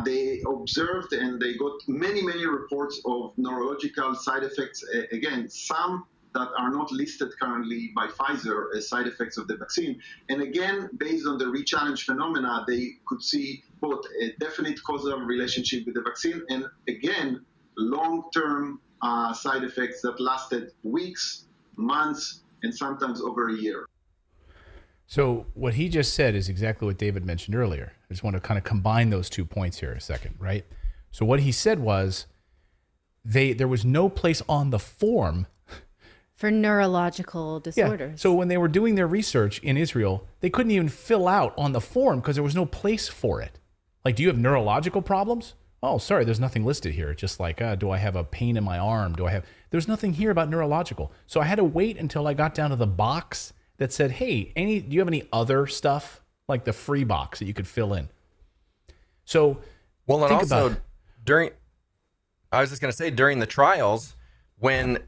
they observed and they got many, many reports of neurological side effects. Again, some that are not listed currently by Pfizer as side effects of the vaccine. And again, based on the rechallenge phenomena, they could see both a definite causal relationship with the vaccine and, again, long-term side effects that lasted weeks, months, and sometimes over a year. So what he just said is exactly what David mentioned earlier. I just want to kind of combine those 2 points here a second, right? So what he said was there was no place on the form for neurological disorders. Yeah. So when they were doing their research in Israel, they couldn't even fill out on the form because there was no place for it. Like, do you have neurological problems? Oh, sorry, there's nothing listed here. It's just like, do I have a pain in my arm? There's nothing here about neurological. So I had to wait until I got down to the box that said, hey, do you have any other stuff? Like the free box that you could fill in. So, well, and also I was just going to say, during the trials, when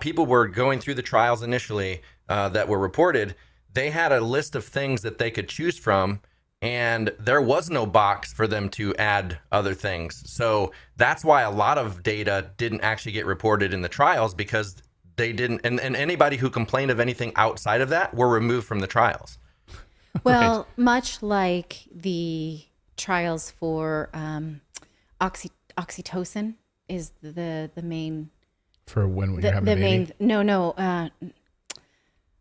people were going through the trials initially that were reported, they had a list of things that they could choose from, and there was no box for them to add other things. So that's why a lot of data didn't actually get reported in the trials, because they didn't, and anybody who complained of anything outside of that were removed from the trials. Well, Right. much like the trials for oxytocin is the main... For when you're having a baby?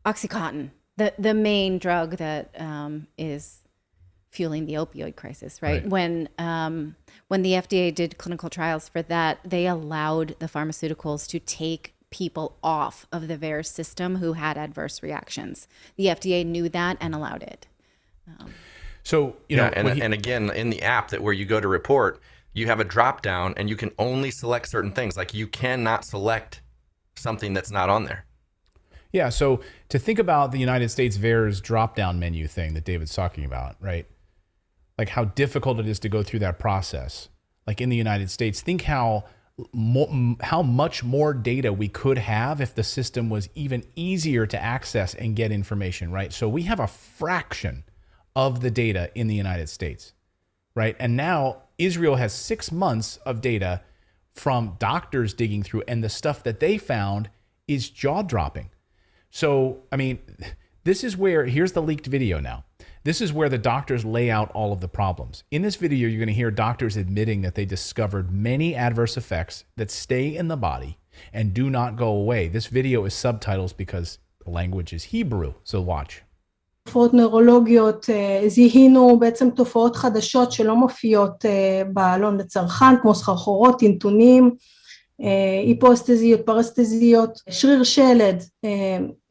Oxycontin, the main drug that is fueling the opioid crisis, right? When the FDA did clinical trials for that, they allowed the pharmaceuticals to take people off of the VAERS system who had adverse reactions. The FDA knew that and allowed it. So, you know, and again, in the app where you go to report, you have a drop down and you can only select certain things. Like, you cannot select something that's not on there. Yeah. So to think about the United States VAERS drop down menu thing that David's talking about, right? Like how difficult it is to go through that process. Like in the United States, think how much more data we could have if the system was even easier to access and get information, right? So we have a fraction of the data in the United States, right? And now Israel has 6 months of data from doctors digging through, and the stuff that they found is jaw-dropping. So, I mean, this is where, here's the leaked video now. This is where the doctors lay out all of the problems. In this video, you're going to hear doctors admitting that they discovered many adverse effects that stay in the body and do not go away. This video is subtitles because the language is Hebrew, so watch. תופעות נוירולוגיות, זיהינו בעצם תופעות חדשות שלא מופיעות בעלון לצרכן, כמו סחרחורות, טינטונים, היפואסטזיות, פרסטזיות, שריר שלד.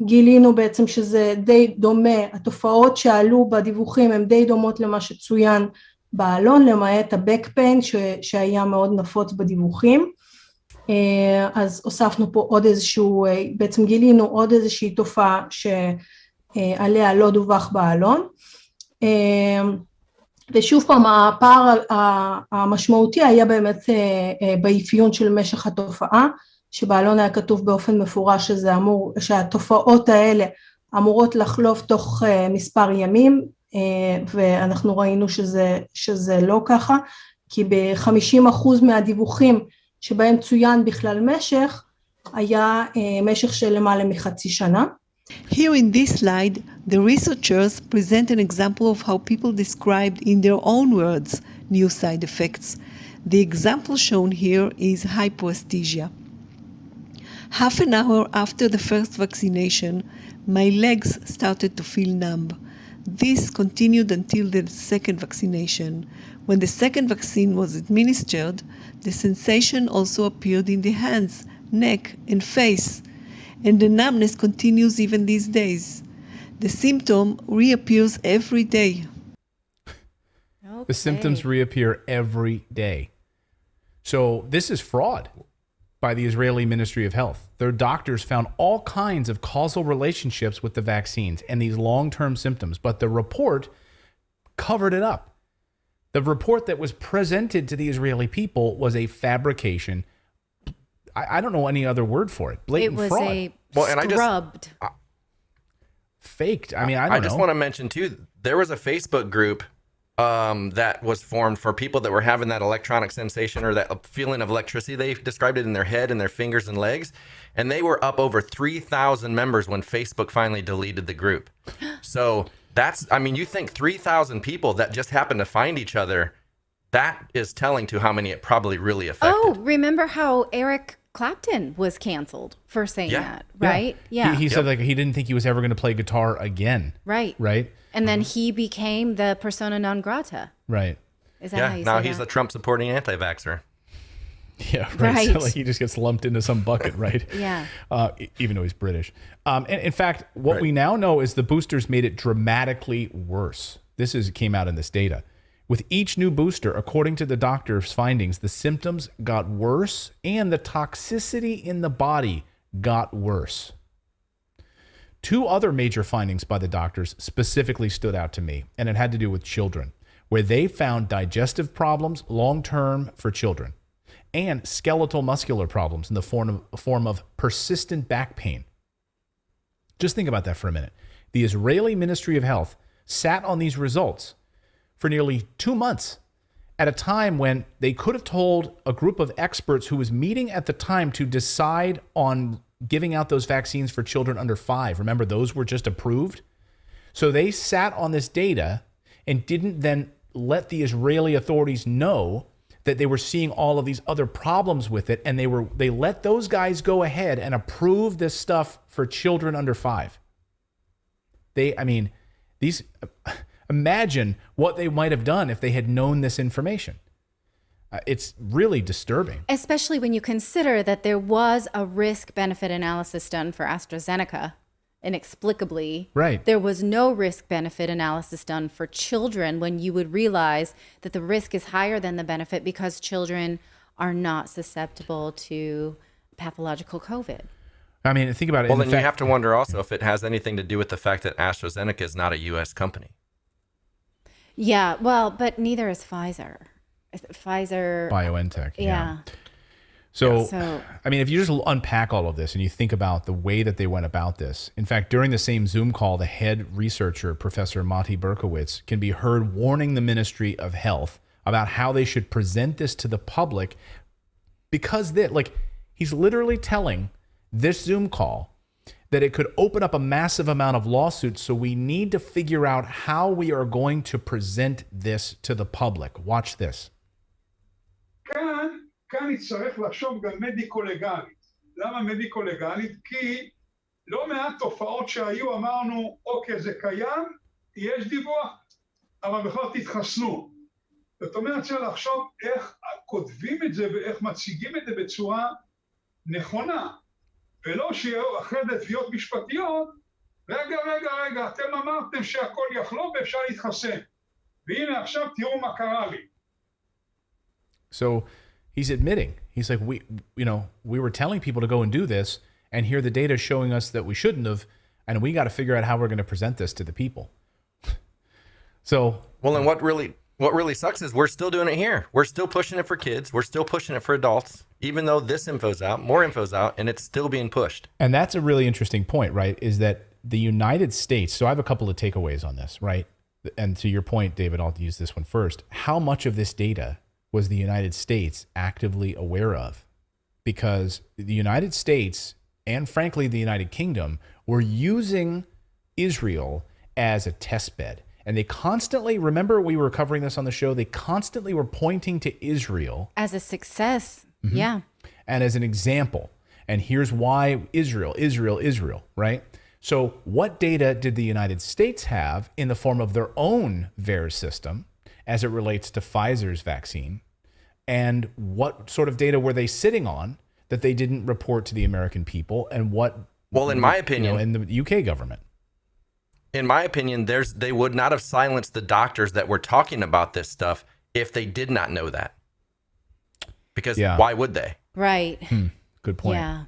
גילינו בעצם שזה די דומה, התופעות שעלו בדיווחים הן די דומות למה שצוין בעלון, למעט ה-back pain שהיה מאוד נפוץ בדיווחים. אז הוספנו פה עוד איזשהו, בעצם גילינו עוד איזושהי תופעה עליה לא דווח בעלון. ושוב פעם, הפער המשמעותי היה באמת באפיון של משך התופעה, שבעלון היה כתוב באופן מפורש שהתופעות האלה אמורות לחלוף תוך מספר ימים, ואנחנו ראינו שזה לא ככה, כי ב-50% מהדיווחים שבהם צוין בכלל משך, היה משך של למעלה מחצי שנה. Here in this slide, the researchers present an example of how people described in their own words new side effects. The example shown here is hypoesthesia. Half an hour after the first vaccination, my legs started to feel numb. This continued until the second vaccination. When the second vaccine was administered, the sensation also appeared in the hands, neck, and face. And the numbness continues even these days. The symptom reappears every day. The symptoms reappear every day. So this is fraud by the Israeli Ministry of Health. Their doctors found all kinds of causal relationships with the vaccines and these long-term symptoms, but the report covered it up. The report that was presented to the Israeli people was a fabrication. I don't know any other word for it. Blatant fraud. It was scrubbed. Faked. I mean, I don't know. I just want to mention, too, there was a Facebook group that was formed for people that were having that electronic sensation or that feeling of electricity. They described it in their head and their fingers and legs. And they were up over 3,000 members when Facebook finally deleted the group. So that's, I mean, you think 3,000 people that just happened to find each other, that is telling to how many it probably really affected. Oh, remember how Eric Clapton was canceled for saying that, right? Yeah. He said like he didn't think he was ever going to play guitar again. Right. Right. And then he became the persona non grata. Right. Is that how you say now that? he's a Trump supporting anti-vaxxer. Yeah, right. So like he just gets lumped into some bucket, right? Yeah. Even though he's British. And in fact, what we now know is the boosters made it dramatically worse. Came out in this data. With each new booster, according to the doctor's findings, the symptoms got worse and the toxicity in the body got worse. Two other major findings by the doctors specifically stood out to me, and it had to do with children, where they found digestive problems long-term for children and skeletal muscular problems in the form of persistent back pain. Just think about that for a minute. The Israeli Ministry of Health sat on these results for nearly 2 months at a time when they could have told a group of experts who was meeting at the time to decide on giving out those vaccines for children under 5. Remember, those were just approved. So they sat on this data and didn't then let the Israeli authorities know that they were seeing all of these other problems with it. And they let those guys go ahead and approve this stuff for children under 5. Imagine what they might have done if they had known this information. It's really disturbing. Especially when you consider that there was a risk-benefit analysis done for AstraZeneca. Inexplicably, right. There was no risk-benefit analysis done for children when you would realize that the risk is higher than the benefit because children are not susceptible to pathological COVID. I mean, think about it. Well, then you have to wonder also if it has anything to do with the fact that AstraZeneca is not a U.S. company. Yeah, well, but neither is Pfizer. Pfizer. BioNTech. Yeah. So, I mean, if you just unpack all of this and you think about the way that they went about this, in fact, during the same Zoom call, the head researcher, Professor Mati Berkowitz, can be heard warning the Ministry of Health about how they should present this to the public because he's literally telling this Zoom call that it could open up a massive amount of lawsuits. So we need to figure out how we are going to present this to the public. Watch this. כאן נצטרך לחשוב גם מדיקו-לגלית. למה מדיקו-לגלית? כי לא מעט תופעות שהיו, אמרנו, אוקיי, זה קיים, יש דיווח, אבל בכלל תתחסנו. זאת אומרת, צריך לחשוב איך כותבים את זה ואיך מציגים את זה בצורה נכונה. ולא שיהיו אחרי זה תביעות משפטיות, רגע, אתם אמרתם שהכל יחלוף ואפשר להתחסן. והנה עכשיו תראו מה קרה לי. So he's admitting, he's like, we were telling people to go and do this, and here the data is showing us that we shouldn't have, and we got to figure out how we're going to present this to the people. So, well, and what really What really sucks is we're still doing it here. We're still pushing it for kids. We're still pushing it for adults, even though this info's out, more info's out, and it's still being pushed. And that's a really interesting point, right? Is that the United States, so I have a couple of takeaways on this, right? And to your point, David, I'll use this one first. How much of this data was the United States actively aware of? Because the United States and frankly, the United Kingdom were using Israel as a test bed. And they constantly, remember we were covering this on the show, they constantly were pointing to Israel as a success. Yeah. And as an example. And here's why Israel, right? So what data did the United States have in the form of their own VAERS system as it relates to Pfizer's vaccine? And what sort of data were they sitting on that they didn't report to the American people? And what, well, in my opinion, in the UK government? In my opinion, they would not have silenced the doctors that were talking about this stuff if they did not know that. Because why would they? Right. Good point. Yeah.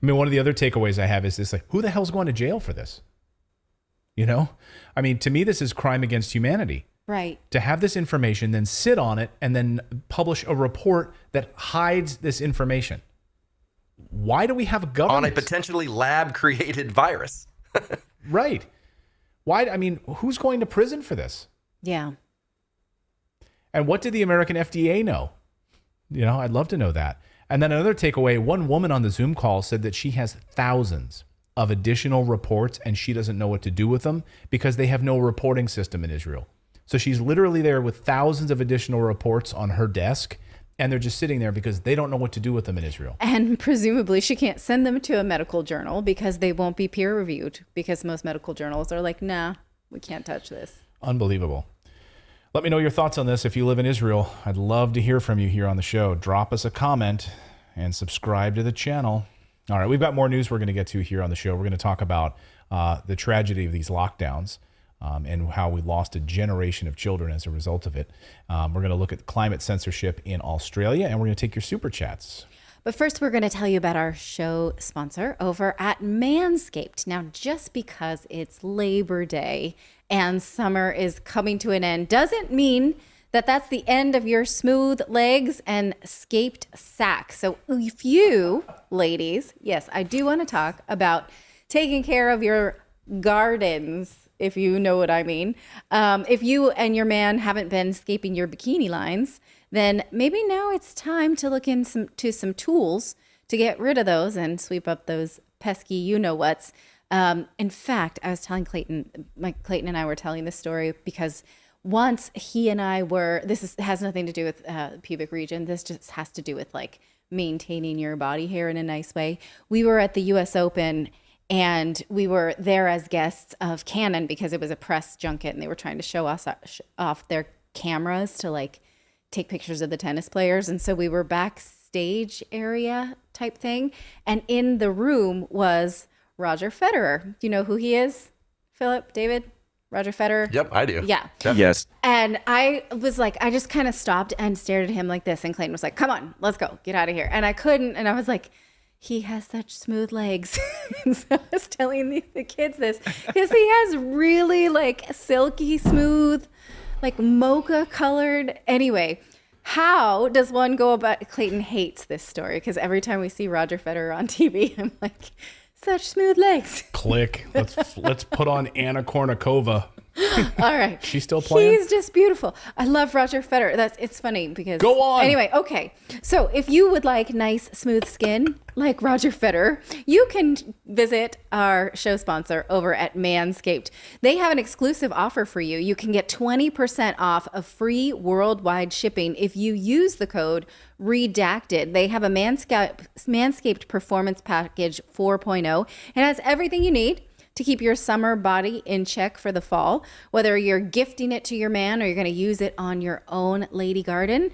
I mean, one of the other takeaways I have is this, like, who the hell's going to jail for this? You know? I mean, to me, this is crime against humanity. Right. To have this information, then sit on it, and then publish a report that hides this information. Why do we have a government? On a potentially lab-created virus. Right. Why? I mean, who's going to prison for this? Yeah. And what did the American FDA know? You know, I'd love to know that. And then another takeaway, one woman on the Zoom call said that she has thousands of additional reports and she doesn't know what to do with them because they have no reporting system in Israel. So she's literally there with thousands of additional reports on her desk, and they're just sitting there because they don't know what to do with them in Israel. And presumably she can't send them to a medical journal because they won't be peer reviewed, because most medical journals are like, nah, we can't touch this. Unbelievable. Let me know your thoughts on this if you live in Israel. I'd love to hear from you here on the show. Drop us a comment and subscribe to the channel. All right, we've got more news we're going to get to here on the show. We're going to talk about the tragedy of these lockdowns. And how we lost a generation of children as a result of it. We're going to look at climate censorship in Australia, and we're going to take your super chats. But first, we're going to tell you about our show sponsor over at Manscaped. Now, just because it's Labor Day and summer is coming to an end doesn't mean that that's the end of your smooth legs and scaped sack. So if you, ladies, yes, I do want to talk about taking care of your gardens, if you know what I mean. If you and your man haven't been scaping your bikini lines, then maybe now it's time to look into some tools to get rid of those and sweep up those pesky you-know-whats. In fact, I was telling Clayton and I were telling this story because once he and I were, has nothing to do with pubic region. This just has to do with like maintaining your body hair in a nice way. We were at the US Open and we were there as guests of Canon because it was a press junket and they were trying to show us off their cameras to like take pictures of the tennis players. And so we were backstage area type thing. And in the room was Roger Federer. Do you know who he is? Philip, David? Roger Federer? Yep, I do. Yeah. Yes. And I was like, I just kind of stopped and stared at him like this. And Clayton was like, come on, let's go. Get out of here. And I couldn't. And I was like, he has such smooth legs. And so I was telling the kids this because he has really like silky smooth, like mocha colored. Anyway, how does one go about? Clayton hates this story because every time we see Roger Federer on TV, I'm like, such smooth legs. Click. Let's put on Anna Kournikova. All right. She's still playing? He's just beautiful. I love Roger Federer. It's funny because... Go on. Anyway, okay. So if you would like nice, smooth skin like Roger Federer, you can visit our show sponsor over at Manscaped. They have an exclusive offer for you. You can get 20% off of free worldwide shipping if you use the code Redacted. They have a Manscaped Performance Package 4.0. It has everything you need to keep your summer body in check for the fall. Whether you're gifting it to your man or you're going to use it on your own lady garden,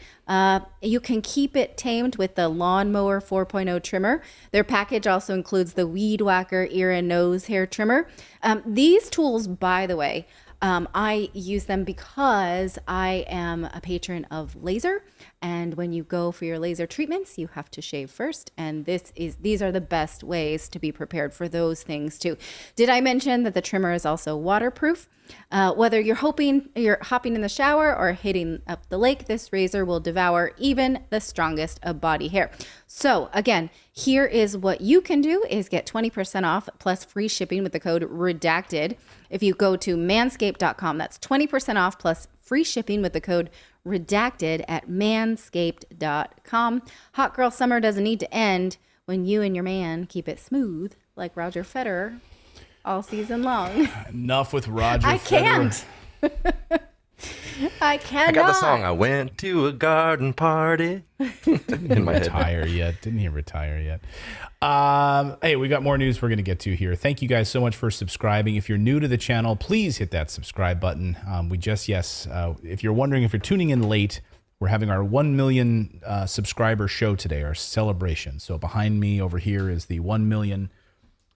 you can keep it tamed with the Lawnmower 4.0 trimmer. Their package also includes the Weed Whacker ear and nose hair trimmer. These tools, by the way, I use them because I am a patron of laser. And when you go for your laser treatments, you have to shave first. And these are the best ways to be prepared for those things too. Did I mention that the trimmer is also waterproof? Whether you're hopping in the shower or hitting up the lake, this razor will devour even the strongest of body hair. So again, here is what you can do is get 20% off plus free shipping with the code REDACTED. If you go to manscaped.com, that's 20% off plus free shipping with the code REDACTED at manscaped.com. Hot girl summer doesn't need to end when you and your man keep it smooth like Roger Federer all season long. Enough with Roger I Federer. can't. I cannot. I got the song. I went to a garden party. Didn't retire yet. Didn't he retire yet? Hey, we got more news we're going to get to here. Thank you guys so much for subscribing. If you're new to the channel, please hit that subscribe button. If you're wondering if you're tuning in late, we're having our 1 million subscriber show today, our celebration. So behind me over here is the 1 million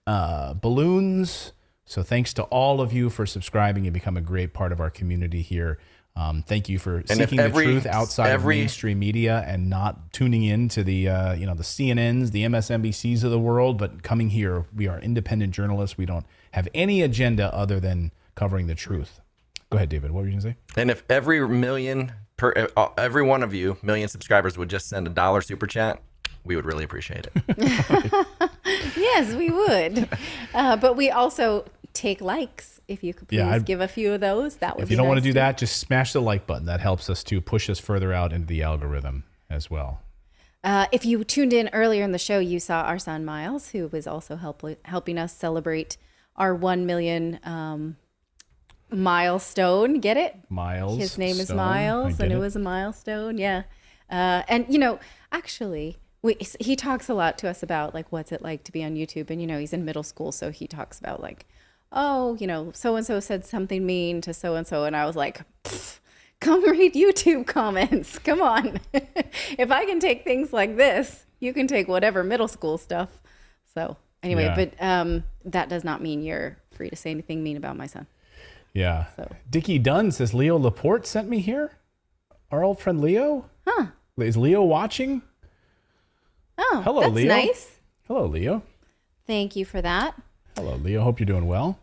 balloons. So thanks to all of you for subscribing and become a great part of our community here. Thank you for seeking the truth outside of mainstream media and not tuning in to the the CNNs, the MSNBCs of the world, but coming here. We are independent journalists. We don't have any agenda other than covering the truth. Go ahead, David. What were you going to say? And if every every one of you, million subscribers, would just send $1 super chat, we would really appreciate it. Yes, we would. But we also take likes. If you could please give a few of those, that would be nice. If you don't want to do that, just smash the like button. That helps us to push us further out into the algorithm as well. If you tuned in earlier in the show, you saw our son Miles, who was also helping us celebrate our 1 million milestone. Get it? Miles. His name is Miles, and it was a milestone. Yeah. And, actually, he talks a lot to us about, like, what's it like to be on YouTube. And, he's in middle school, so he talks about, like, oh, so-and-so said something mean to so-and-so. And I was like, come read YouTube comments. Come on. If I can take things like this, you can take whatever middle school stuff. So anyway, but that does not mean you're free to say anything mean about my son. Yeah. So. Dickie Dunn says Leo Laporte sent me here. Our old friend Leo. Huh. Is Leo watching? Oh, hello, that's Leo. Nice. Hello, Leo. Thank you for that. Hello, Leo. Hope you're doing well.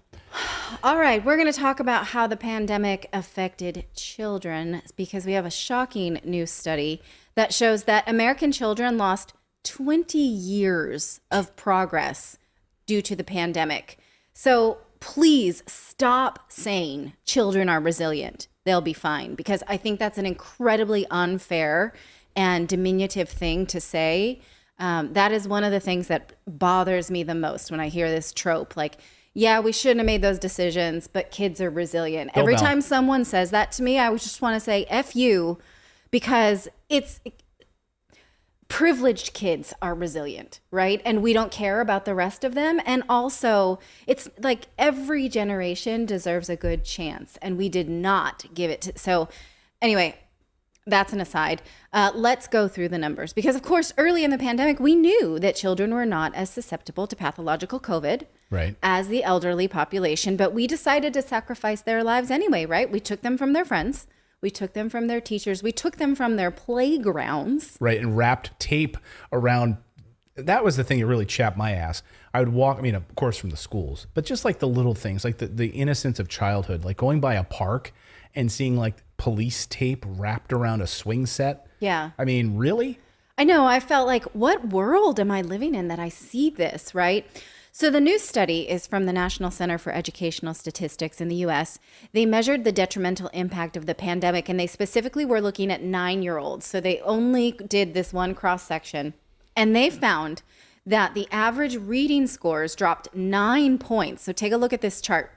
All right, we're going to talk about how the pandemic affected children because we have a shocking new study that shows that American children lost 20 years of progress due to the pandemic. So please stop saying children are resilient. They'll be fine, because I think that's an incredibly unfair and diminutive thing to say. That is one of the things that bothers me the most when I hear this trope, like, yeah, we shouldn't have made those decisions, but kids are resilient. Every time someone says that to me, I just want to say, F you, because it's privileged kids are resilient, right? And we don't care about the rest of them. And also, it's like every generation deserves a good chance, and we did not give it to. So anyway, that's an aside. Let's go through the numbers, because of course, early in the pandemic, we knew that children were not as susceptible to pathological COVID as the elderly population, but we decided to sacrifice their lives anyway, right? We took them from their friends. We took them from their teachers. We took them from their playgrounds. Right, and wrapped tape around. That was the thing that really chapped my ass. I would walk, of course, from the schools, but just like the little things, like the innocence of childhood, like going by a park and seeing like police tape wrapped around a swing set. Yeah. Really? I know. I felt like, what world am I living in that I see this, right? So the new study is from the National Center for Educational Statistics in the U.S. They measured the detrimental impact of the pandemic, and they specifically were looking at 9-year-olds. So they only did this one cross-section, and they found that the average reading scores dropped 9 points. So take a look at this chart.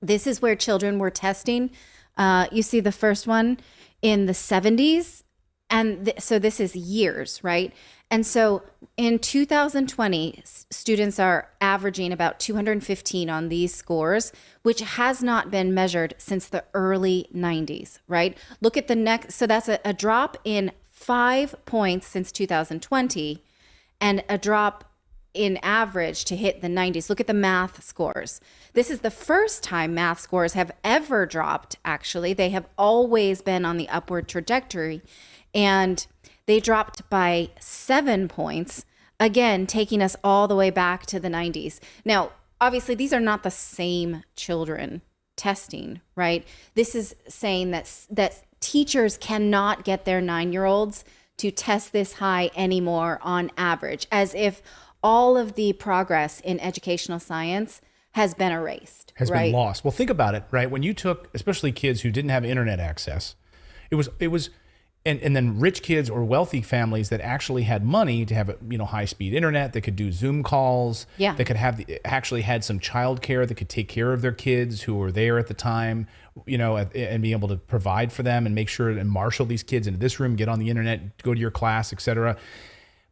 This is where children were testing. You see the first one in the 70s. And so this is years, right? And so in 2020, students are averaging about 215 on these scores, which has not been measured since the early 90s, right? Look at the next. So that's a drop in 5 points since 2020 and a drop in average to hit the 90s. Look at the math scores. This is the first time math scores have ever dropped, actually. They have always been on the upward trajectory, and they dropped by 7 points, again, taking us all the way back to the 90s. Now, obviously, these are not the same children testing, right? This is saying that teachers cannot get their 9-year-olds to test this high anymore on average, as if all of the progress in educational science has been erased, has been lost. Well, think about it, right? When you took, especially kids who didn't have internet access, it was, and then rich kids or wealthy families that actually had money to have, high-speed internet, that could do Zoom calls, yeah, that could actually had some childcare that could take care of their kids who were there at the time, and be able to provide for them and make sure and marshal these kids into this room, get on the internet, go to your class, etc.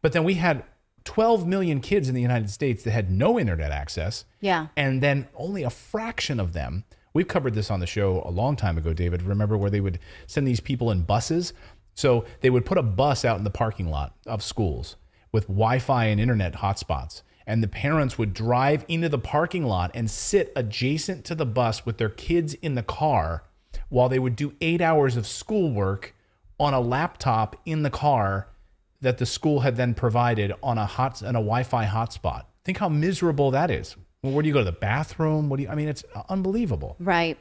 But then we had 12 million kids in the United States that had no internet access. Yeah. And then only a fraction of them, we've covered this on the show a long time ago, David, remember where they would send these people in buses? So they would put a bus out in the parking lot of schools with Wi-Fi and internet hotspots. And the parents would drive into the parking lot and sit adjacent to the bus with their kids in the car while they would do 8 hours of schoolwork on a laptop in the car that the school had then provided on a Wi-Fi hotspot. Think how miserable that is. Well, where do you go to the bathroom? It's unbelievable. Right.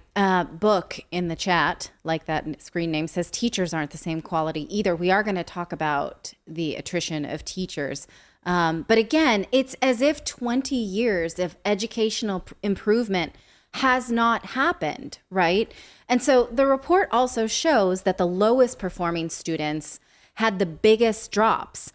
Book in the chat, like that screen name says, teachers aren't the same quality either. We are going to talk about the attrition of teachers. But again, it's as if 20 years of educational improvement has not happened, right? And so the report also shows that the lowest performing students had the biggest drops,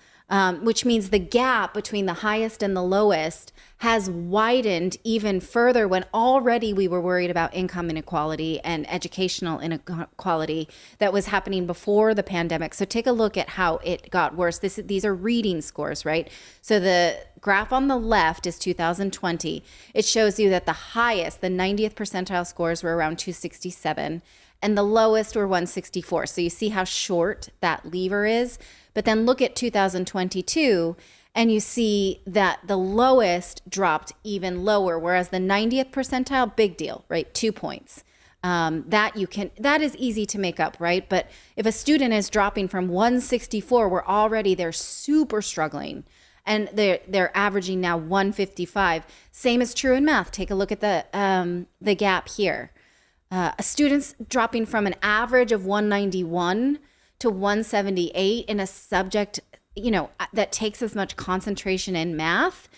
which means the gap between the highest and the lowest has widened even further when already we were worried about income inequality and educational inequality that was happening before the pandemic. So take a look at how it got worse. These are reading scores, right? So the graph on the left is 2020. It shows you that the highest, the 90th percentile scores were around 267. And the lowest were 164. So you see how short that lever is. But then look at 2022, and you see that the lowest dropped even lower, whereas the 90th percentile, big deal, right? 2 points. That is easy to make up, right? But if a student is dropping from 164, they're super struggling, and they're averaging now 155. Same is true in math. Take a look at the gap here. Students dropping from an average of 191 to 178 in a subject, that takes as much concentration in math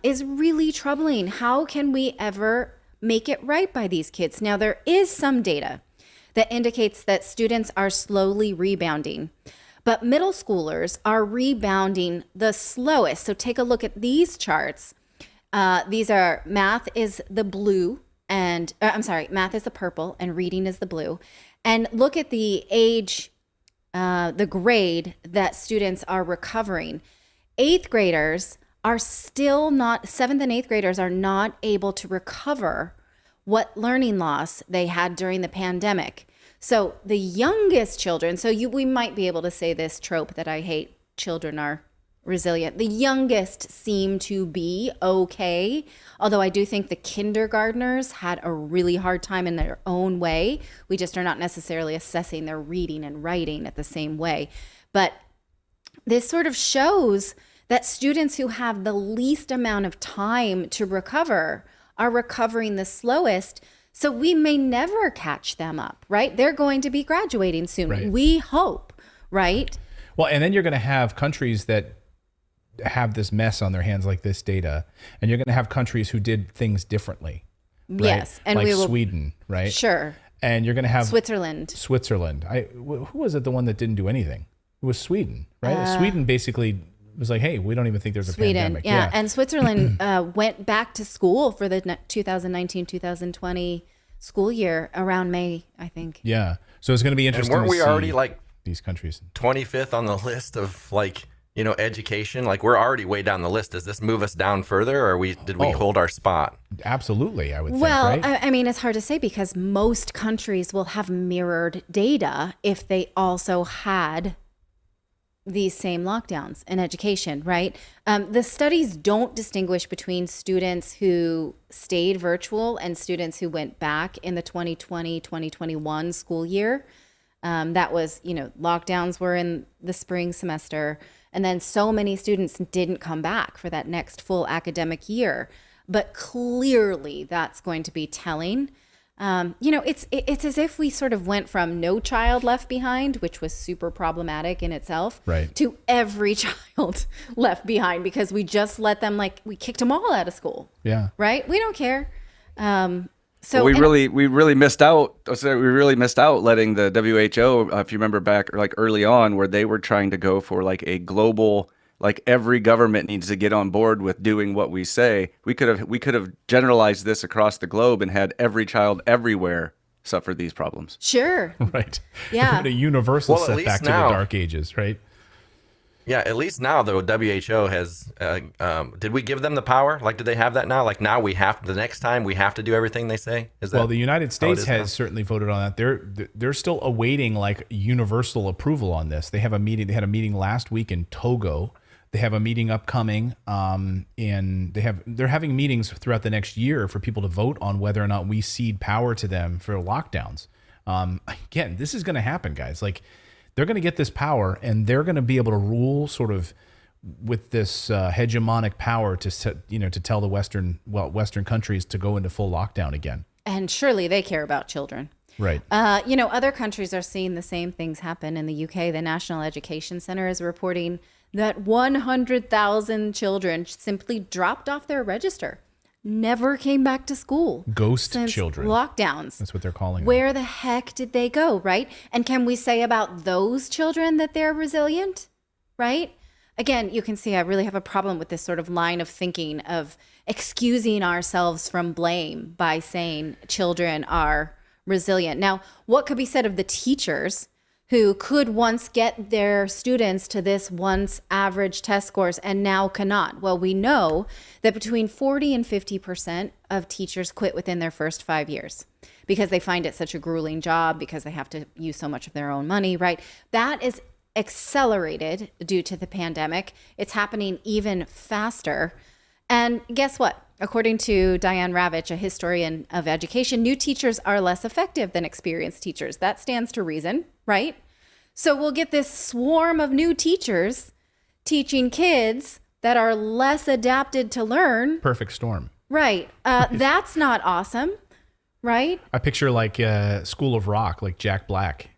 is really troubling. How can we ever make it right by these kids? Now, there is some data that indicates that students are slowly rebounding, but middle schoolers are rebounding the slowest. So take a look at these charts. These are math is the blue. Math is the purple and reading is the blue. And look at the age, the grade that students are recovering. 8th graders are still not, 7th and 8th graders are not able to recover what learning loss they had during the pandemic. So the youngest children, we might be able to say this trope that I hate, children are resilient. The youngest seem to be okay, although I do think the kindergartners had a really hard time in their own way. We just are not necessarily assessing their reading and writing at the same way. But this sort of shows that students who have the least amount of time to recover are recovering the slowest. So we may never catch them up, right? They're going to be graduating soon. Right. We hope, right? Well, and then you're going to have countries that have this mess on their hands like this data, and you're going to have countries who did things differently. Right? Yes, and like we will, Sweden, right? Sure. And you're going to have Switzerland. Who was it? The one that didn't do anything? It was Sweden, right? Sweden basically was like, "Hey, we don't even think there's a pandemic." Yeah, and Switzerland went back to school for the 2019-2020 school year around May, I think. Yeah, so it's going to be interesting. And weren't we already these countries 25th on the list of education? We're already way down the list. Does this move us down further, or did we hold our spot? Absolutely, I would think, well, right? I mean, it's hard to say because most countries will have mirrored data if they also had these same lockdowns in education, right? The studies don't distinguish between students who stayed virtual and students who went back in the 2020-2021 school year. That was, lockdowns were in the spring semester, and then so many students didn't come back for that next full academic year. But clearly that's going to be telling. It's as if we sort of went from no child left behind, which was super problematic in itself, right, to every child left behind because we just let them, we kicked them all out of school. Yeah. Right? We don't care. So we really missed out. So we really missed out letting the WHO, if you remember back early on, where they were trying to go for a global, every government needs to get on board with doing what we say. We could have generalized this across the globe and had every child everywhere suffer these problems. Sure. Right. Yeah. A universal Well, at setback least to now- the Dark Ages, right? Yeah, at least now the WHO has. Did we give them the power? Did they have that now? Now we have the next time we have to do everything they say. Is that? Well, the United States is has now? certainly voted on that. They're still awaiting universal approval on this. They have a meeting. They had a meeting last week in Togo. They have a meeting upcoming, and they're having meetings throughout the next year for people to vote on whether or not we cede power to them for lockdowns. Again, this is going to happen, guys. They're going to get this power, and they're going to be able to rule sort of with this hegemonic power to tell the Western countries to go into full lockdown again. And surely they care about children. Right. Other countries are seeing the same things happen. In the UK, the National Education Center is reporting that 100,000 children simply dropped off their register, never came back to school. Ghost since children. Lockdowns. That's what they're calling them. Where the heck did they go, right? And can we say about those children that they're resilient, right? Again, you can see I really have a problem with this sort of line of thinking of excusing ourselves from blame by saying children are resilient. Now, what could be said of the teachers who could once get their students to this once average test scores and now cannot? Well, we know that between 40 and 50% of teachers quit within their first 5 years because they find it such a grueling job, because they have to use so much of their own money, right? That is accelerated due to the pandemic. It's happening even faster. And guess what? According to Diane Ravitch, a historian of education, new teachers are less effective than experienced teachers. That stands to reason, right? So we'll get this swarm of new teachers teaching kids that are less adapted to learn. Perfect storm. Right. That's not awesome, right? I picture School of Rock, like Jack Black.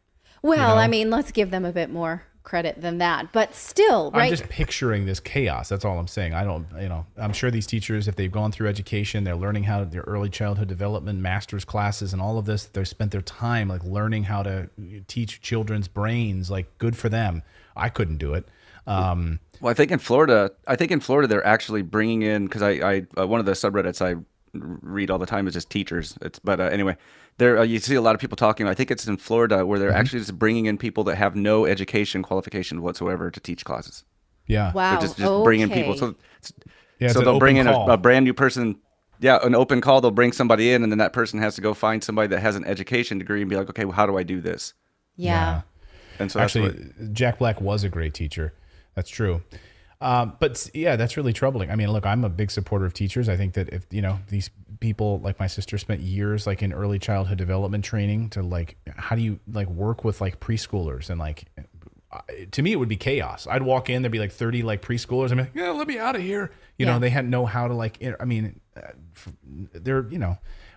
Well, let's give them a bit more credit than that, but still, right? I'm just picturing this chaos. That's all I'm saying. I'm sure these teachers, if they've gone through education, they're learning how their early childhood development, master's classes, and all of this. They've spent their time learning how to teach children's brains. Good for them. I couldn't do it. Well, I think in Florida, they're actually bringing in, because I one of the subreddits I read all the time is just teachers. Anyway, there you see a lot of people talking. I think it's in Florida where they're actually just bringing in people that have no education qualification whatsoever to teach classes. Yeah, wow. They're just bringing people. So it's they'll an bring in open call. a brand new person. Yeah, an open call. They'll bring somebody in, and then that person has to go find somebody that has an education degree and be like, okay, well, how do I do this? Yeah. And so actually, Jack Black was a great teacher. That's true. But yeah, that's really troubling. Look, I'm a big supporter of teachers. I think that if, these people like my sister spent years in early childhood development training to how do you work with preschoolers, and to me, it would be chaos. I'd walk in, there'd be 30 preschoolers. I'm like, yeah, let me out of here. They hadn't know how to they're,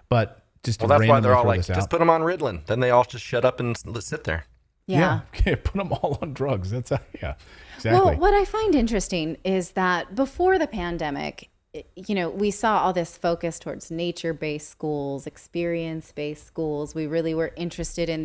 but just to Well, that's why they're all throw this just out. put them on Ritalin. Then they all just shut up and sit there. Yeah. Put them all on drugs. That's exactly. Well, what I find interesting is that before the pandemic, we saw all this focus towards nature-based schools, experience-based schools. We really were interested in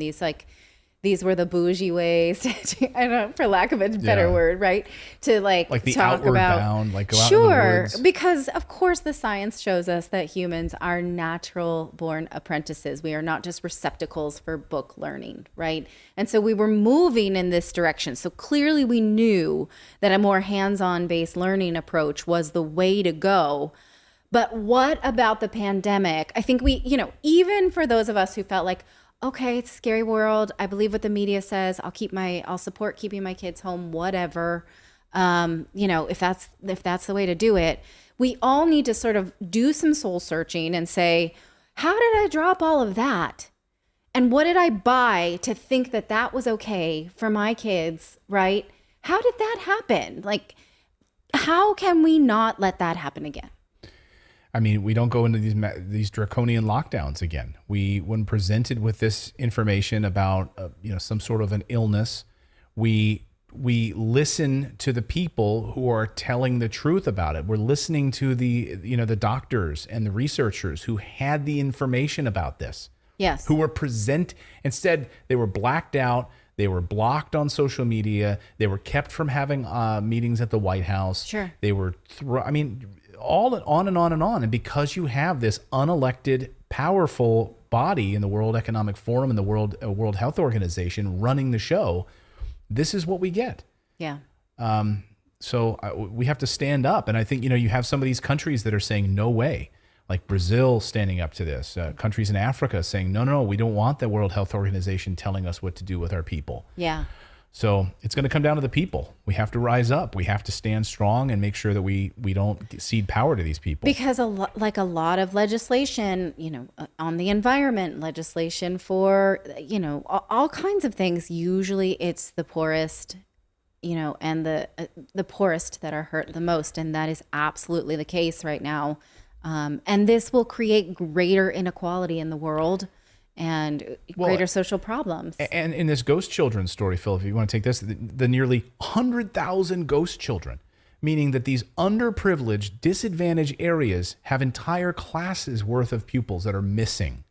these were the bougie ways, I don't know, for lack of a better word, right? To the talk outward about, bound, go out in the sure, woods. because of course the science shows us that humans are natural born apprentices. We are not just receptacles for book learning, right? And so we were moving in this direction. So clearly we knew that a more hands-on based learning approach was the way to go. But what about the pandemic? I think we, even for those of us who felt like, okay, it's a scary world. I believe what the media says. I'll support keeping my kids home, whatever. If that's the way to do it, we all need to sort of do some soul searching and say, how did I drop all of that? And what did I buy to think that that was okay for my kids, right? How did that happen? Like, how can we not let that happen again? I mean, we don't go into these draconian lockdowns again. When presented with this information about some sort of an illness, we listen to the people who are telling the truth about it. We're listening to the doctors and the researchers who had the information about this. Yes. Who were instead they were blacked out. They were blocked on social media. They were kept from having meetings at the White House. Sure. They were all on and on and on. And because you have this unelected, powerful body in the World Economic Forum and the World Health Organization running the show, this is what we get. Yeah. So we have to stand up. And I think, you have some of these countries that are saying no way, like Brazil standing up to this, countries in Africa saying, no, we don't want the World Health Organization telling us what to do with our people. Yeah. So it's going to come down to the people. We have to rise up. We have to stand strong and make sure that we don't cede power to these people. Because a lot of legislation, on the environment, legislation for, all kinds of things, usually it's the poorest, and the poorest that are hurt the most. And that is absolutely the case right now. And this will create greater inequality in the world and greater social problems. And in this ghost children story, Phil, if you want to take this, the nearly 100,000 ghost children, meaning that these underprivileged, disadvantaged areas have entire classes worth of pupils that are missing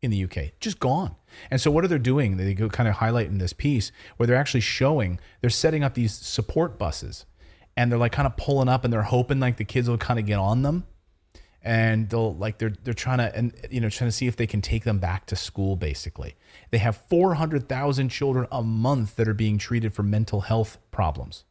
in the UK, just gone. And so what are they doing? They go kind of highlight in this piece where they're actually showing, they're setting up these support buses and they're like kind of pulling up and they're hoping like the kids will kind of get on them. And they're trying to see if they can take them back to school. Basically, they have 400,000 children a month that are being treated for mental health problems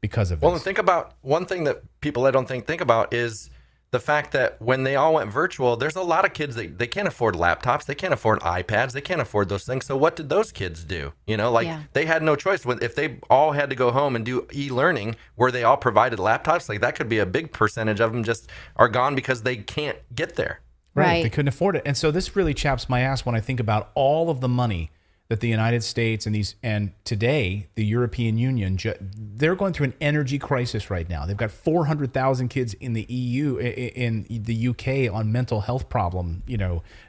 because of this. Well, and think about one thing that people I don't think about is the fact that when they all went virtual, there's a lot of kids that they can't afford laptops, they can't afford iPads, they can't afford those things. So what did those kids do? They had no choice. If they all had to go home and do e-learning, where they all provided laptops, like that could be a big percentage of them just are gone because they can't get there. Right. They couldn't afford it. And so this really chaps my ass when I think about all of the money that the United States and today the European Union, they're going through an energy crisis right now. They've got 400,000 kids in the EU, in the UK on mental health problem,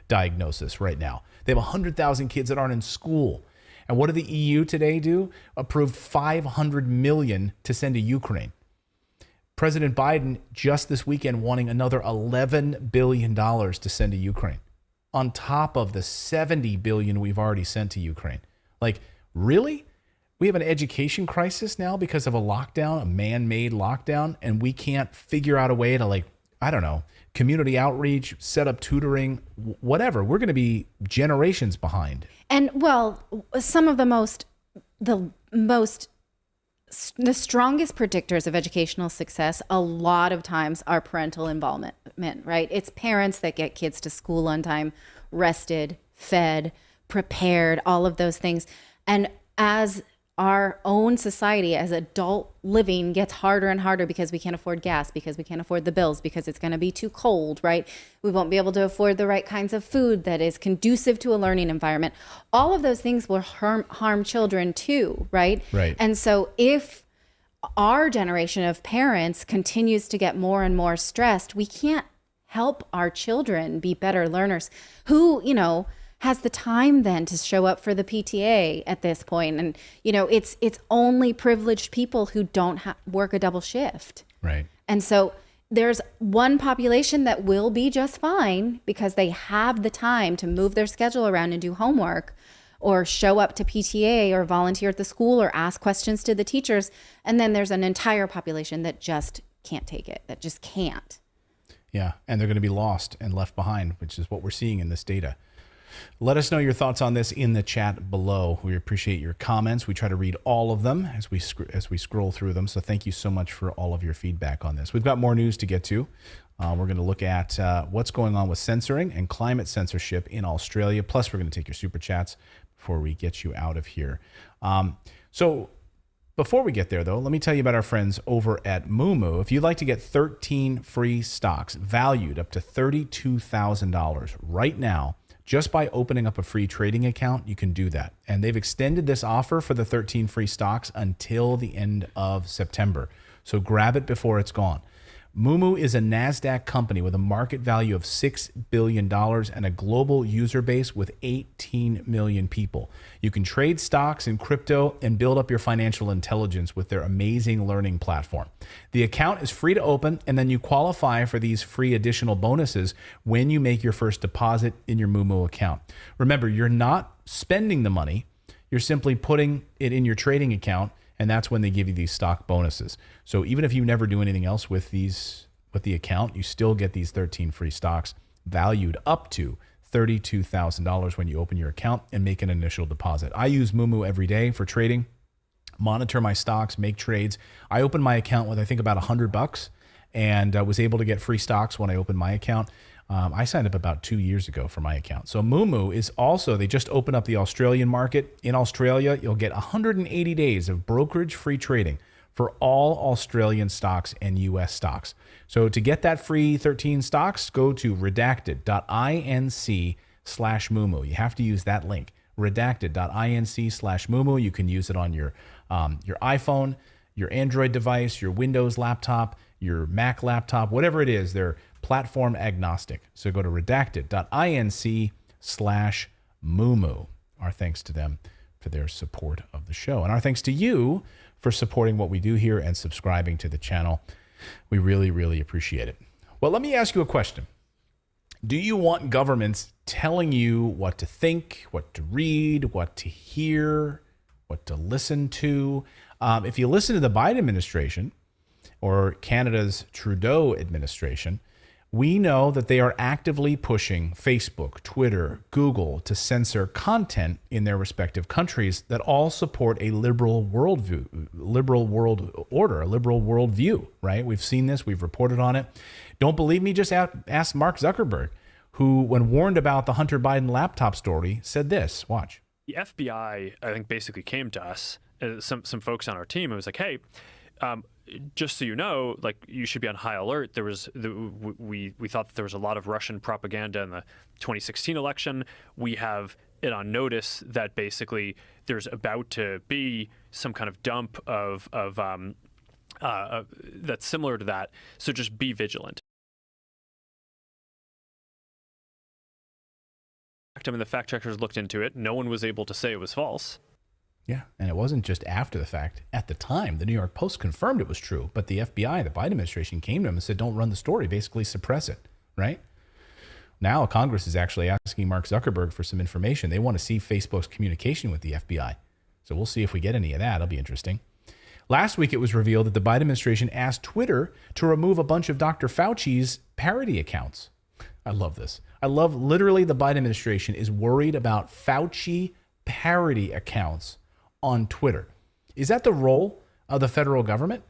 diagnosis right now. They have 100,000 kids that aren't in school. And what did the EU today do? Approved $500 million to send to Ukraine. President Biden just this weekend wanting another $11 billion to send to Ukraine, on top of the $70 billion we've already sent to Ukraine. Like, really? We have an education crisis now because of a lockdown, a man-made lockdown, and we can't figure out a way to, community outreach, set up tutoring, whatever. We're going to be generations behind. And, some of the strongest predictors of educational success a lot of times are parental involvement, right? It's parents that get kids to school on time, rested, fed, prepared, all of those things. And as our own society, as adult living gets harder and harder because we can't afford gas, because we can't afford the bills, because it's going to be too cold, right? We won't be able to afford the right kinds of food that is conducive to a learning environment. All of those things will harm children too, right? Right. And so if our generation of parents continues to get more and more stressed, we can't help our children be better learners. Who, has the time then to show up for the PTA at this point? And, it's only privileged people who don't work a double shift. Right. And so there's one population that will be just fine because they have the time to move their schedule around and do homework or show up to PTA or volunteer at the school or ask questions to the teachers. And then there's an entire population that just can't take it, that just can't. Yeah. And they're going to be lost and left behind, which is what we're seeing in this data. Let us know your thoughts on this in the chat below. We appreciate your comments. We try to read all of them as we scroll through them. So thank you so much for all of your feedback on this. We've got more news to get to. We're going to look at what's going on with censoring and climate censorship in Australia. Plus, we're going to take your super chats before we get you out of here. So before we get there, though, let me tell you about our friends over at Moomoo. If you'd like to get 13 free stocks valued up to $32,000 right now, just by opening up a free trading account, you can do that. And they've extended this offer for the 13 free stocks until the end of September. So grab it before it's gone. Moomoo is a NASDAQ company with a market value of $6 billion and a global user base with 18 million people. You can trade stocks and crypto and build up your financial intelligence with their amazing learning platform. The account is free to open, and then you qualify for these free additional bonuses when you make your first deposit in your Moomoo account. Remember, you're not spending the money. You're simply putting it in your trading account, and that's when they give you these stock bonuses. So even if you never do anything else with the account, you still get these 13 free stocks valued up to $32,000 when you open your account and make an initial deposit. I use Moomoo every day for trading, monitor my stocks, make trades. I opened my account with, I think, about $100 and was able to get free stocks when I opened my account. I signed up about 2 years ago for my account. So Moomoo is also, they just opened up the Australian market. In Australia, you'll get 180 days of brokerage-free trading for all Australian stocks and U.S. stocks. So to get that free 13 stocks, go to redacted.inc/Moomoo. You have to use that link, redacted.inc/Moomoo. You can use it on your iPhone, your Android device, your Windows laptop, your Mac laptop, whatever it is. They're platform agnostic. So go to redacted.inc/Moomoo. Our thanks to them for their support of the show. And our thanks to you for supporting what we do here and subscribing to the channel. We really, really appreciate it. Well, let me ask you a question. Do you want governments telling you what to think, what to read, what to hear, what to listen to? If you listen to the Biden administration or Canada's Trudeau administration, we know that they are actively pushing Facebook, Twitter, Google to censor content in their respective countries that all support a liberal worldview, liberal world order, a liberal worldview, right? We've seen this. We've reported on it. Don't believe me? Just ask Mark Zuckerberg, who, when warned about the Hunter Biden laptop story, said this. Watch. The FBI, I think, basically came to us, some folks on our team, and was like, hey, just so you know, like, you should be on high alert. There was we thought that there was a lot of Russian propaganda in the 2016 election. We have it on notice that basically there's about to be some kind of dump of that's similar to that. So just be vigilant. I mean, the fact checkers looked into it. No one was able to say it was false. Yeah, and it wasn't just after the fact. At the time, the New York Post confirmed it was true, but the FBI, the Biden administration, came to him and said, don't run the story, basically suppress it, right? Now Congress is actually asking Mark Zuckerberg for some information. They want to see Facebook's communication with the FBI. So we'll see if we get any of that. It'll be interesting. Last week, it was revealed that the Biden administration asked Twitter to remove a bunch of Dr. Fauci's parody accounts. I love this. I love literally the Biden administration is worried about Fauci parody accounts on Twitter. Is that the role of the federal government,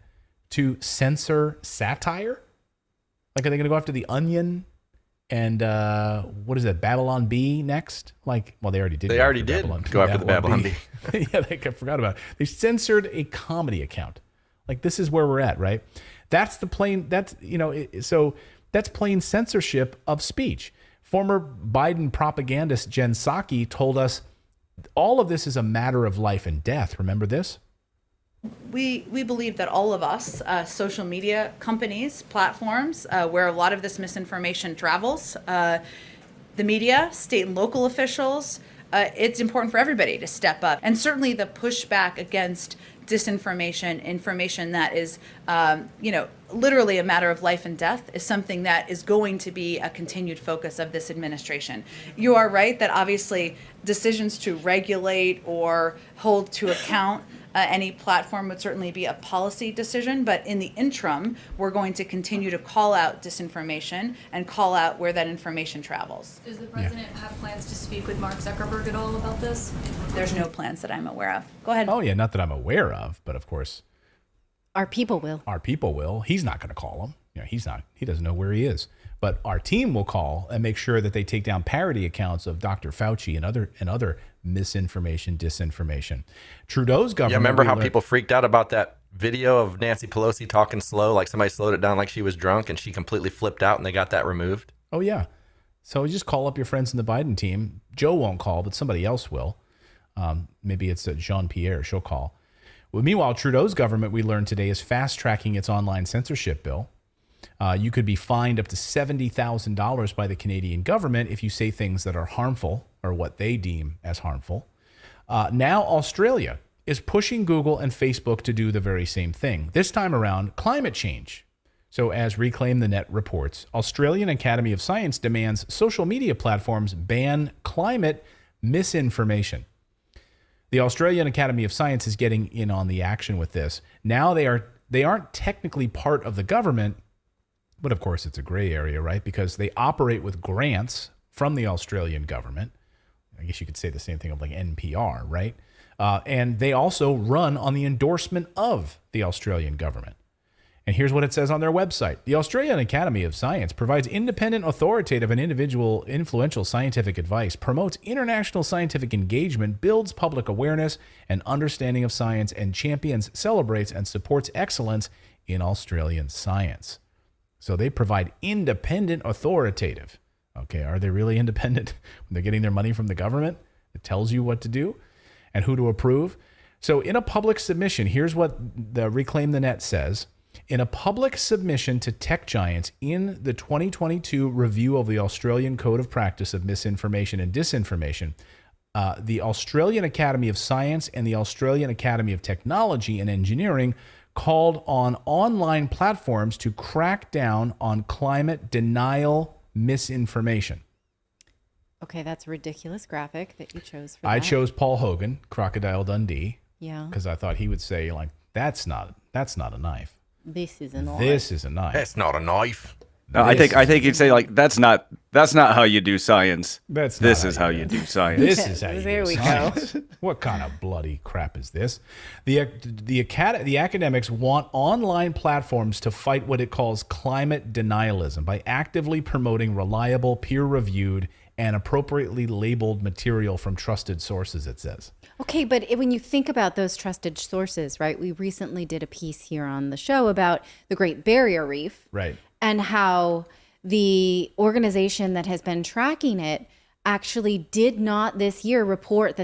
to censor satire? Like, are they going to go after The Onion and what is it, Babylon Bee next? Like, well, they already did. They already did go after the Babylon Bee. Yeah, I forgot about it. They censored a comedy account. Like, this is where we're at, right? That's the plain. That's so that's plain censorship of speech. Former Biden propagandist Jen Psaki told us all of this is a matter of life and death. Remember this? We believe that all of us, social media companies, platforms, where a lot of this misinformation travels, the media, state and local officials, it's important for everybody to step up. And certainly the pushback against disinformation, information that is, literally a matter of life and death, is something that is going to be a continued focus of this administration. You are right that obviously decisions to regulate or hold to account Any platform would certainly be a policy decision, but in the interim, we're going to continue to call out disinformation and call out where that information travels. Does the president have plans to speak with Mark Zuckerberg at all about this? There's no plans that I'm aware of. Go ahead. Oh, yeah, not that I'm aware of, but of course. Our people will. Our people will. He's not going to call him. He's not. He doesn't know where he is. But our team will call and make sure that they take down parody accounts of Dr. Fauci and other misinformation, disinformation. Trudeau's government. Yeah, remember how people freaked out about that video of Nancy Pelosi talking slow, like somebody slowed it down like she was drunk, and she completely flipped out, and they got that removed? Oh, yeah. So just call up your friends in the Biden team. Joe won't call, but somebody else will. Maybe it's Jean-Pierre. She'll call. Well, meanwhile, Trudeau's government, we learned today, is fast-tracking its online censorship bill. You could be fined up to $70,000 by the Canadian government if you say things that are harmful or what they deem as harmful. Now Australia is pushing Google and Facebook to do the very same thing. This time around, climate change. So as Reclaim the Net reports, Australian Academy of Science demands social media platforms ban climate misinformation. The Australian Academy of Science is getting in on the action with this. Now they aren't technically part of the government, but of course it's a gray area, right? Because they operate with grants from the Australian government. I guess you could say the same thing of like NPR, right? And they also run on the endorsement of the Australian government. And here's what it says on their website. The Australian Academy of Science provides independent, authoritative, and influential scientific advice, promotes international scientific engagement, builds public awareness and understanding of science, and champions, celebrates, and supports excellence in Australian science. So they provide independent, authoritative. Okay, are they really independent when they're getting their money from the government? It tells you what to do and who to approve. So in a public submission, here's what the Reclaim the Net says. In a public submission to tech giants in the 2022 review of the Australian Code of Practice of Misinformation and Disinformation, the Australian Academy of Science and the Australian Academy of Technology and Engineering called on online platforms to crack down on climate denial misinformation. Okay, that's a ridiculous graphic that you chose for that. I chose Paul Hogan, Crocodile Dundee. Yeah. Because I thought he would say, like, that's not a knife. This is a knife. This is a knife. That's not a knife. No, I think you'd say like that's not how you do science. This is how you do science. This is how you There do we science. go. What kind of bloody crap is this? The academics want online platforms to fight what it calls climate denialism by actively promoting reliable, peer-reviewed, and appropriately labeled material from trusted sources, it says. Okay, but when you think about those trusted sources, right? We recently did a piece here on the show about the Great Barrier Reef. Right. And how the organization that has been tracking it actually did not this year report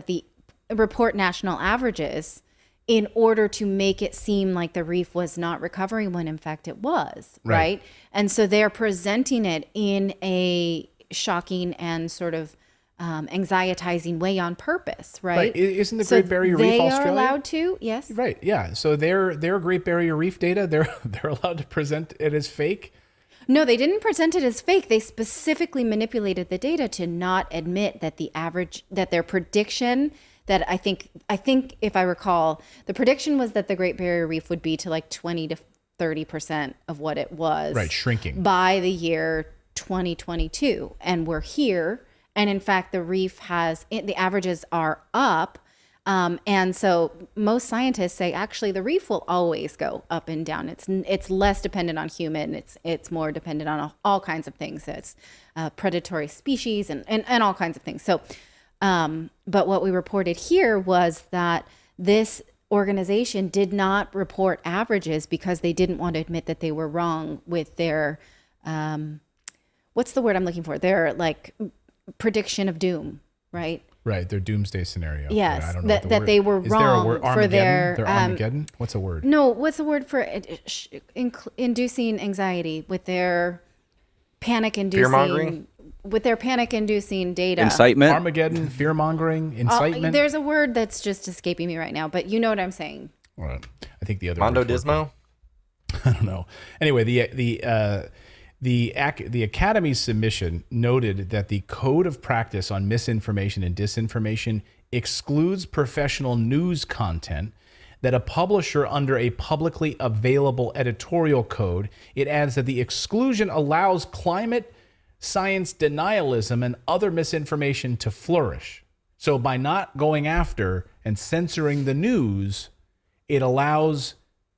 national averages in order to make it seem like the reef was not recovering when in fact it was, right? And so they're presenting it in a shocking and sort of anxietizing way on purpose, right? Isn't the Great Barrier Reef Australia? They are allowed to, yes. Right, yeah. So their Great Barrier Reef data, they're allowed to present it as fake? No, they didn't present it as fake. They specifically manipulated the data to not admit that their prediction that I think if I recall, the prediction was that the Great Barrier Reef would be to like 20 to 30% of what it was. Right, shrinking. By the year 2022. And we're here. And in fact, the reef the averages are up. And so most scientists say actually the reef will always go up and down. It's less dependent on human. It's more dependent on all kinds of things. It's predatory species and all kinds of things. So, but what we reported here was that this organization did not report averages because they didn't want to admit that they were wrong with their, what's the word I'm looking for? Their like prediction of doom, right? Right, their doomsday scenario. Yes, I don't know that they were wrong for their Armageddon. What's a word? No, what's the word for inducing anxiety with their panic-inducing fear-mongering? With their panic-inducing data? Incitement. Armageddon, fear-mongering, incitement. There's a word that's just escaping me right now, but you know what I'm saying. Well, I think the other Mondo word for it- Dismo. I don't know. Anyway, the Academy's submission noted that the Code of Practice on Misinformation and Disinformation excludes professional news content that a publisher under a publicly available editorial code, it adds that the exclusion allows climate science denialism and other misinformation to flourish. So by not going after and censoring the news, it allows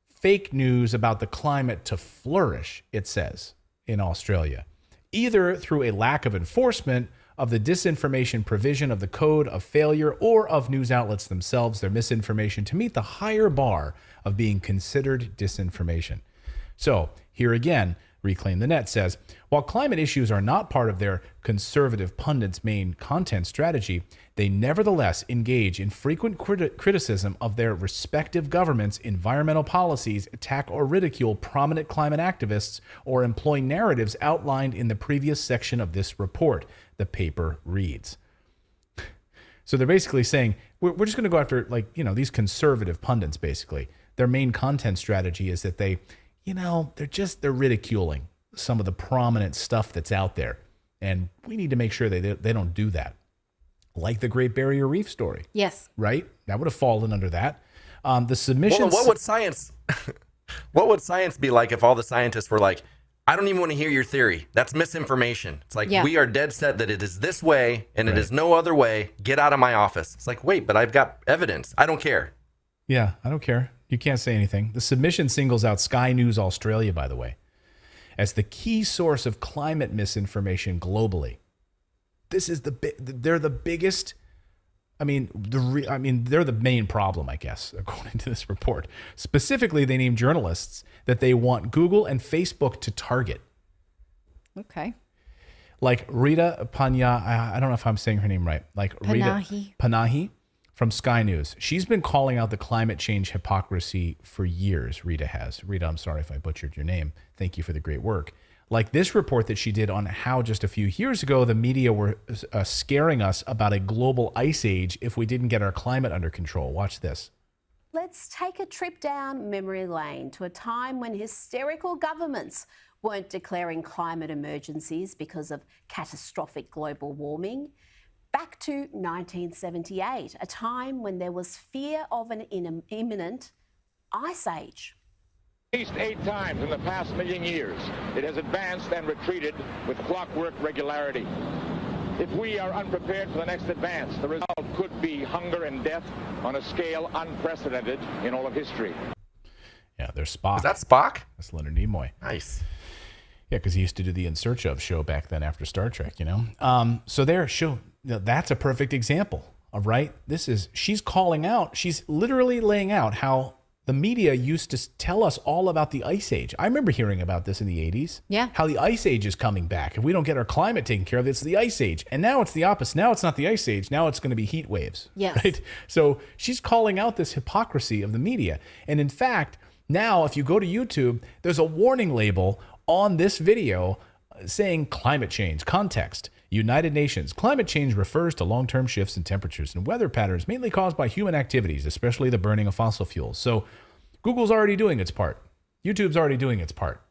fake news about the climate to flourish, it says, in Australia, either through a lack of enforcement of the disinformation provision of the code of failure or of news outlets themselves, their misinformation to meet the higher bar of being considered disinformation. So here again, Reclaim the Net says, while climate issues are not part of their conservative pundits' main content strategy, they nevertheless engage in frequent criticism of their respective governments' environmental policies, attack or ridicule prominent climate activists, or employ narratives outlined in the previous section of this report, the paper reads. So they're basically saying, we're just going to go after, these conservative pundits, basically. Their main content strategy is that they're ridiculing some of the prominent stuff that's out there. And we need to make sure they don't do that. Like the Great Barrier Reef story. Yes. Right? That would have fallen under that. The submission. Well, what would science be like if all the scientists were like, I don't even want to hear your theory. That's misinformation. It's like, we are dead set that it is this way and it is no other way. Get out of my office. It's like, wait, but I've got evidence. I don't care. Yeah, I don't care. You can't say anything. The submission singles out Sky News Australia, by the way, as the key source of climate misinformation globally. They're the biggest. They're the main problem, I guess, according to this report. Specifically, they named journalists that they want Google and Facebook to target. Okay. Like Rita I don't know if I'm saying her name right. Like Panahi. Panahi from Sky News. She's been calling out the climate change hypocrisy for years, Rita has. Rita, I'm sorry if I butchered your name. Thank you for the great work. Like this report that she did on how just a few years ago, the media were scaring us about a global ice age if we didn't get our climate under control. Watch this. Let's take a trip down memory lane to a time when hysterical governments weren't declaring climate emergencies because of catastrophic global warming. Back to 1978, a time when there was fear of an imminent ice age. At least 8 times in the past million years, it has advanced and retreated with clockwork regularity. If we are unprepared for the next advance, the result could be hunger and death on a scale unprecedented in all of history. Yeah, there's Spock. Is that Spock? That's Leonard Nimoy. Nice. Yeah, because he used to do the In Search Of show back then after Star Trek, So that's a perfect example of, right? She's calling out, she's literally laying out how the media used to tell us all about the ice age. I remember hearing about this in the 80s. Yeah. How the ice age is coming back. If we don't get our climate taken care of, it's the ice age. And now it's the opposite. Now it's not the ice age. Now it's going to be heat waves. Yes. Right? So she's calling out this hypocrisy of the media. And in fact, now if you go to YouTube, there's a warning label on this video saying climate change, context. United Nations. Climate change refers to long-term shifts in temperatures and weather patterns mainly caused by human activities, especially the burning of fossil fuels. So Google's already doing its part. YouTube's already doing its part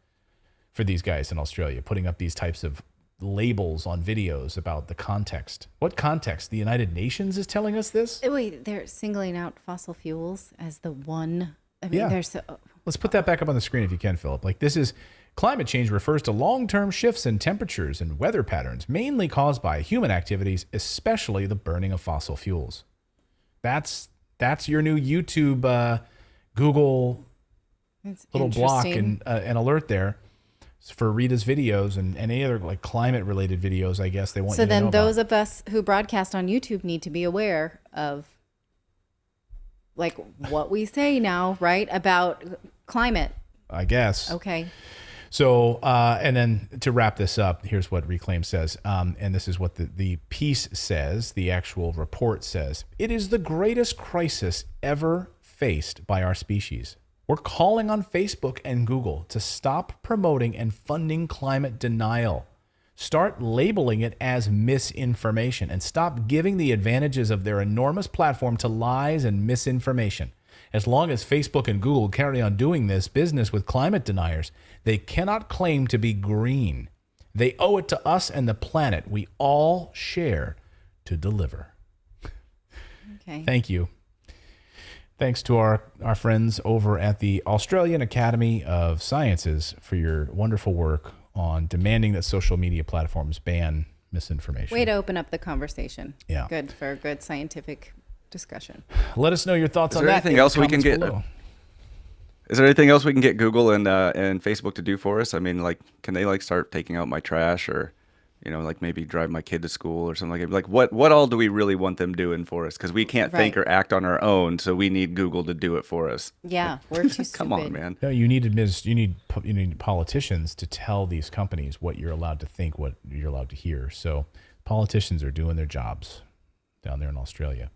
for these guys in Australia, putting up these types of labels on videos about the context. What context? The United Nations is telling us this? Wait, they're singling out fossil fuels as the one. Let's put that back up on the screen if you can, Philip. Climate change refers to long-term shifts in temperatures and weather patterns, mainly caused by human activities, especially the burning of fossil fuels. That's your new YouTube, Google little block and alert there for Rita's videos and any other climate-related videos. I guess they want. So you to then, know those about. of us who broadcast on YouTube need to be aware of what we say now, right, about climate. I guess. Okay. So, and then to wrap this up, here's what Reclaim says, and this is what the piece says, the actual report says. It is the greatest crisis ever faced by our species. We're calling on Facebook and Google to stop promoting and funding climate denial. Start labeling it as misinformation and stop giving the advantages of their enormous platform to lies and misinformation. As long as Facebook and Google carry on doing this business with climate deniers, they cannot claim to be green. They owe it to us and the planet we all share to deliver. Okay. Thank you. Thanks to our friends over at the Australian Academy of Sciences for your wonderful work on demanding that social media platforms ban misinformation. Way to open up the conversation. Yeah. Good for a good scientific discussion. Let us know your thoughts on there that. anything else we can get? Is there anything else we can get Google and Facebook to do for us? I mean, like, can they like start taking out my trash, or, you know, like maybe drive my kid to school or something like that? What all do we really want them doing for us? Because we can't think or act on our own, so we need Google to do it for us. Yeah, we're too stupid. Come on, man. No, you need politicians to tell these companies what you're allowed to think, what you're allowed to hear. So politicians are doing their jobs down there in Australia.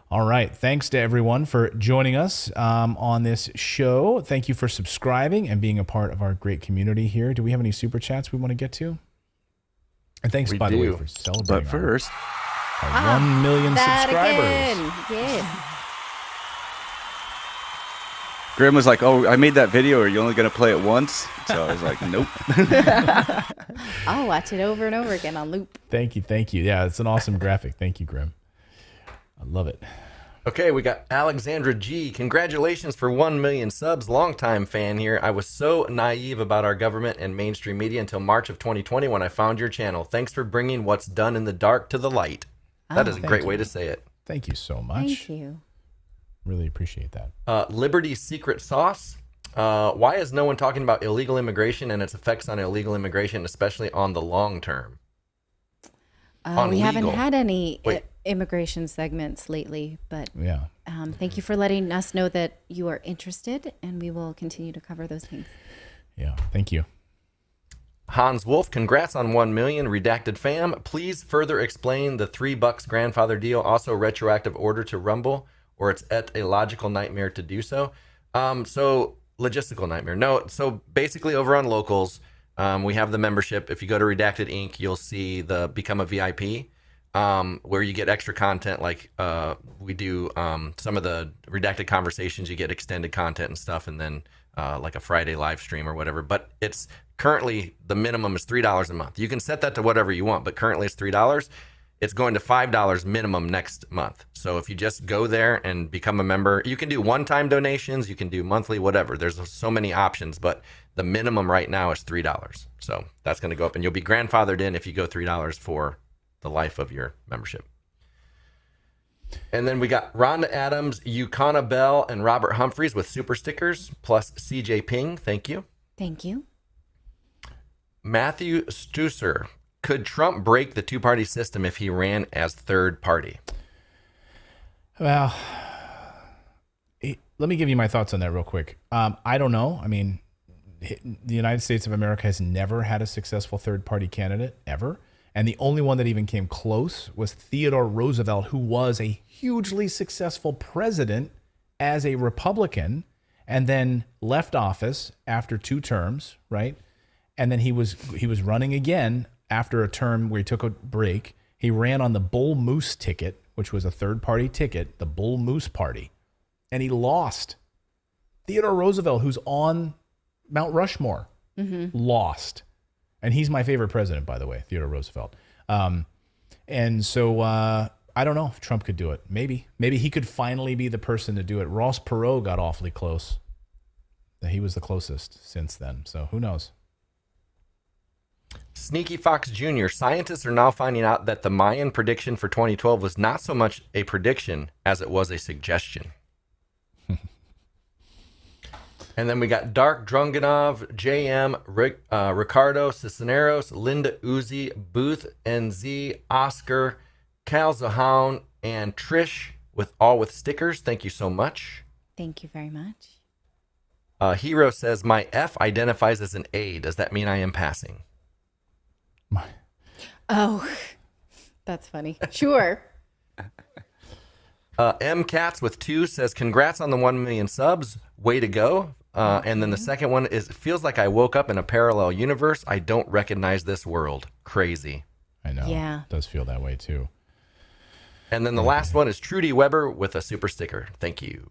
All right. Thanks to everyone for joining us on this show. Thank you for subscribing and being a part of our great community here. Do we have any super chats we want to get to? And thanks, by the way, for celebrating. But first, our 1 million subscribers. Again. Yes. Grim was like, "Oh, I made that video. Are you only going to play it once?" So I was like, "Nope." I'll watch it over and over again on loop. Thank you. Thank you. Yeah, it's an awesome graphic. Thank you, Grim. I love it. Okay, we got Alexandra G. Congratulations for 1 million subs. Longtime fan here. I was so naive about our government and mainstream media until March of 2020 when I found your channel. Thanks for bringing what's done in the dark to the light. That is a great way to say it. Thank you so much. Thank you. Really appreciate that. Liberty's Secret Sauce. Why is no one talking about illegal immigration and its effects on illegal immigration, especially on the long term? We haven't had any immigration segments lately, but yeah. Thank you for letting us know that you are interested, and we will continue to cover those things. Yeah, thank you. Hans Wolf, congrats on 1 million. Redacted fam, please further explain the $3 grandfather deal, also retroactive order to Rumble, or it's at a logical nightmare to do so. So logistical nightmare. No, so basically over on Locals, we have the membership. If you go to Redacted Inc., you'll see the Become a VIP, where you get extra content. Like we do some of the Redacted conversations, you get extended content and stuff, and then like a Friday live stream or whatever. But it's currently, the minimum is $3 a month. You can set that to whatever you want, but currently it's $3. It's going to $5 minimum next month. So if you just go there and become a member, you can do one-time donations, you can do monthly, whatever. There's so many options, but the minimum right now is $3. So that's going to go up, and you'll be grandfathered in if you go $3 for the life of your membership. And then we got Rhonda Adams, Yukana Bell, and Robert Humphreys with super stickers, plus CJ Ping. Thank you. Thank you. Matthew Stusser. Could Trump break the two-party system if he ran as third party? Well, let me give you my thoughts on that real quick. I don't know. I mean, the United States of America has never had a successful third-party candidate, ever. And the only one that even came close was Theodore Roosevelt, who was a hugely successful president as a Republican and then left office after 2 terms, right? And then he was running again after a term where he took a break. He ran on the Bull Moose ticket, which was a third-party ticket, the Bull Moose Party, and he lost. Theodore Roosevelt, who's on Mount Rushmore, lost. And he's my favorite president, by the way, Theodore Roosevelt. And so I don't know if Trump could do it. Maybe he could finally be the person to do it. Ross Perot got awfully close. He was the closest since then. So who knows? Sneaky Fox Jr. Scientists are now finding out that the Mayan prediction for 2012 was not so much a prediction as it was a suggestion. And then we got Dark Drunganov, JM, Ricardo Cisneros, Linda Uzi, Booth NZ, Oscar, Cal Zahoun, and Trish with stickers. Thank you so much. Thank you very much. Hero says, my F identifies as an A. Does that mean I am passing? Oh, that's funny. Sure. M Cats with 2 says, congrats on the 1 million subs. Way to go. And then the second one is, it feels like I woke up in a parallel universe. I don't recognize this world. Crazy. I know. Yeah. It does feel that way too. And then the last one is Trudy Weber with a super sticker. Thank you.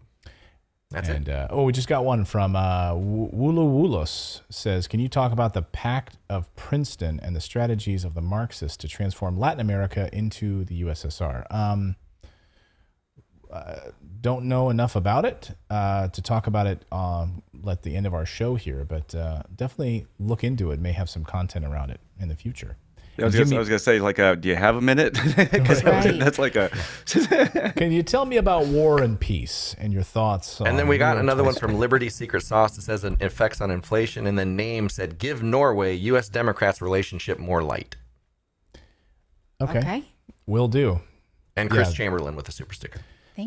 That's it. We just got one from Wulawulos. Says, can you talk about the Pact of Princeton and the strategies of the Marxists to transform Latin America into the USSR? don't know enough about it to talk about it at the end of our show here, but definitely look into it. May have some content around it in the future. I was gonna say, like, do you have a minute? Because that's like a. Can you tell me about war and peace and your thoughts? And then we got another one from Liberty Secret Sauce that says effects on inflation, and then Name said, give Norway, U.S. Democrats relationship more light. Okay. Will do. And Chris Chamberlain with a super sticker.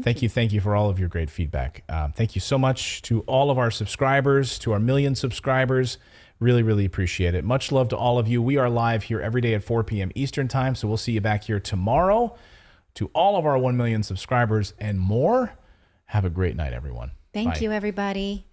Thank you for all of your great feedback. Thank you so much to all of our subscribers, to our million subscribers. Really, really appreciate it. Much love to all of you. We are live here every day at 4 p.m. Eastern time, so we'll see you back here tomorrow. To all of our 1 million subscribers and more, have a great night, everyone. Thank you, everybody.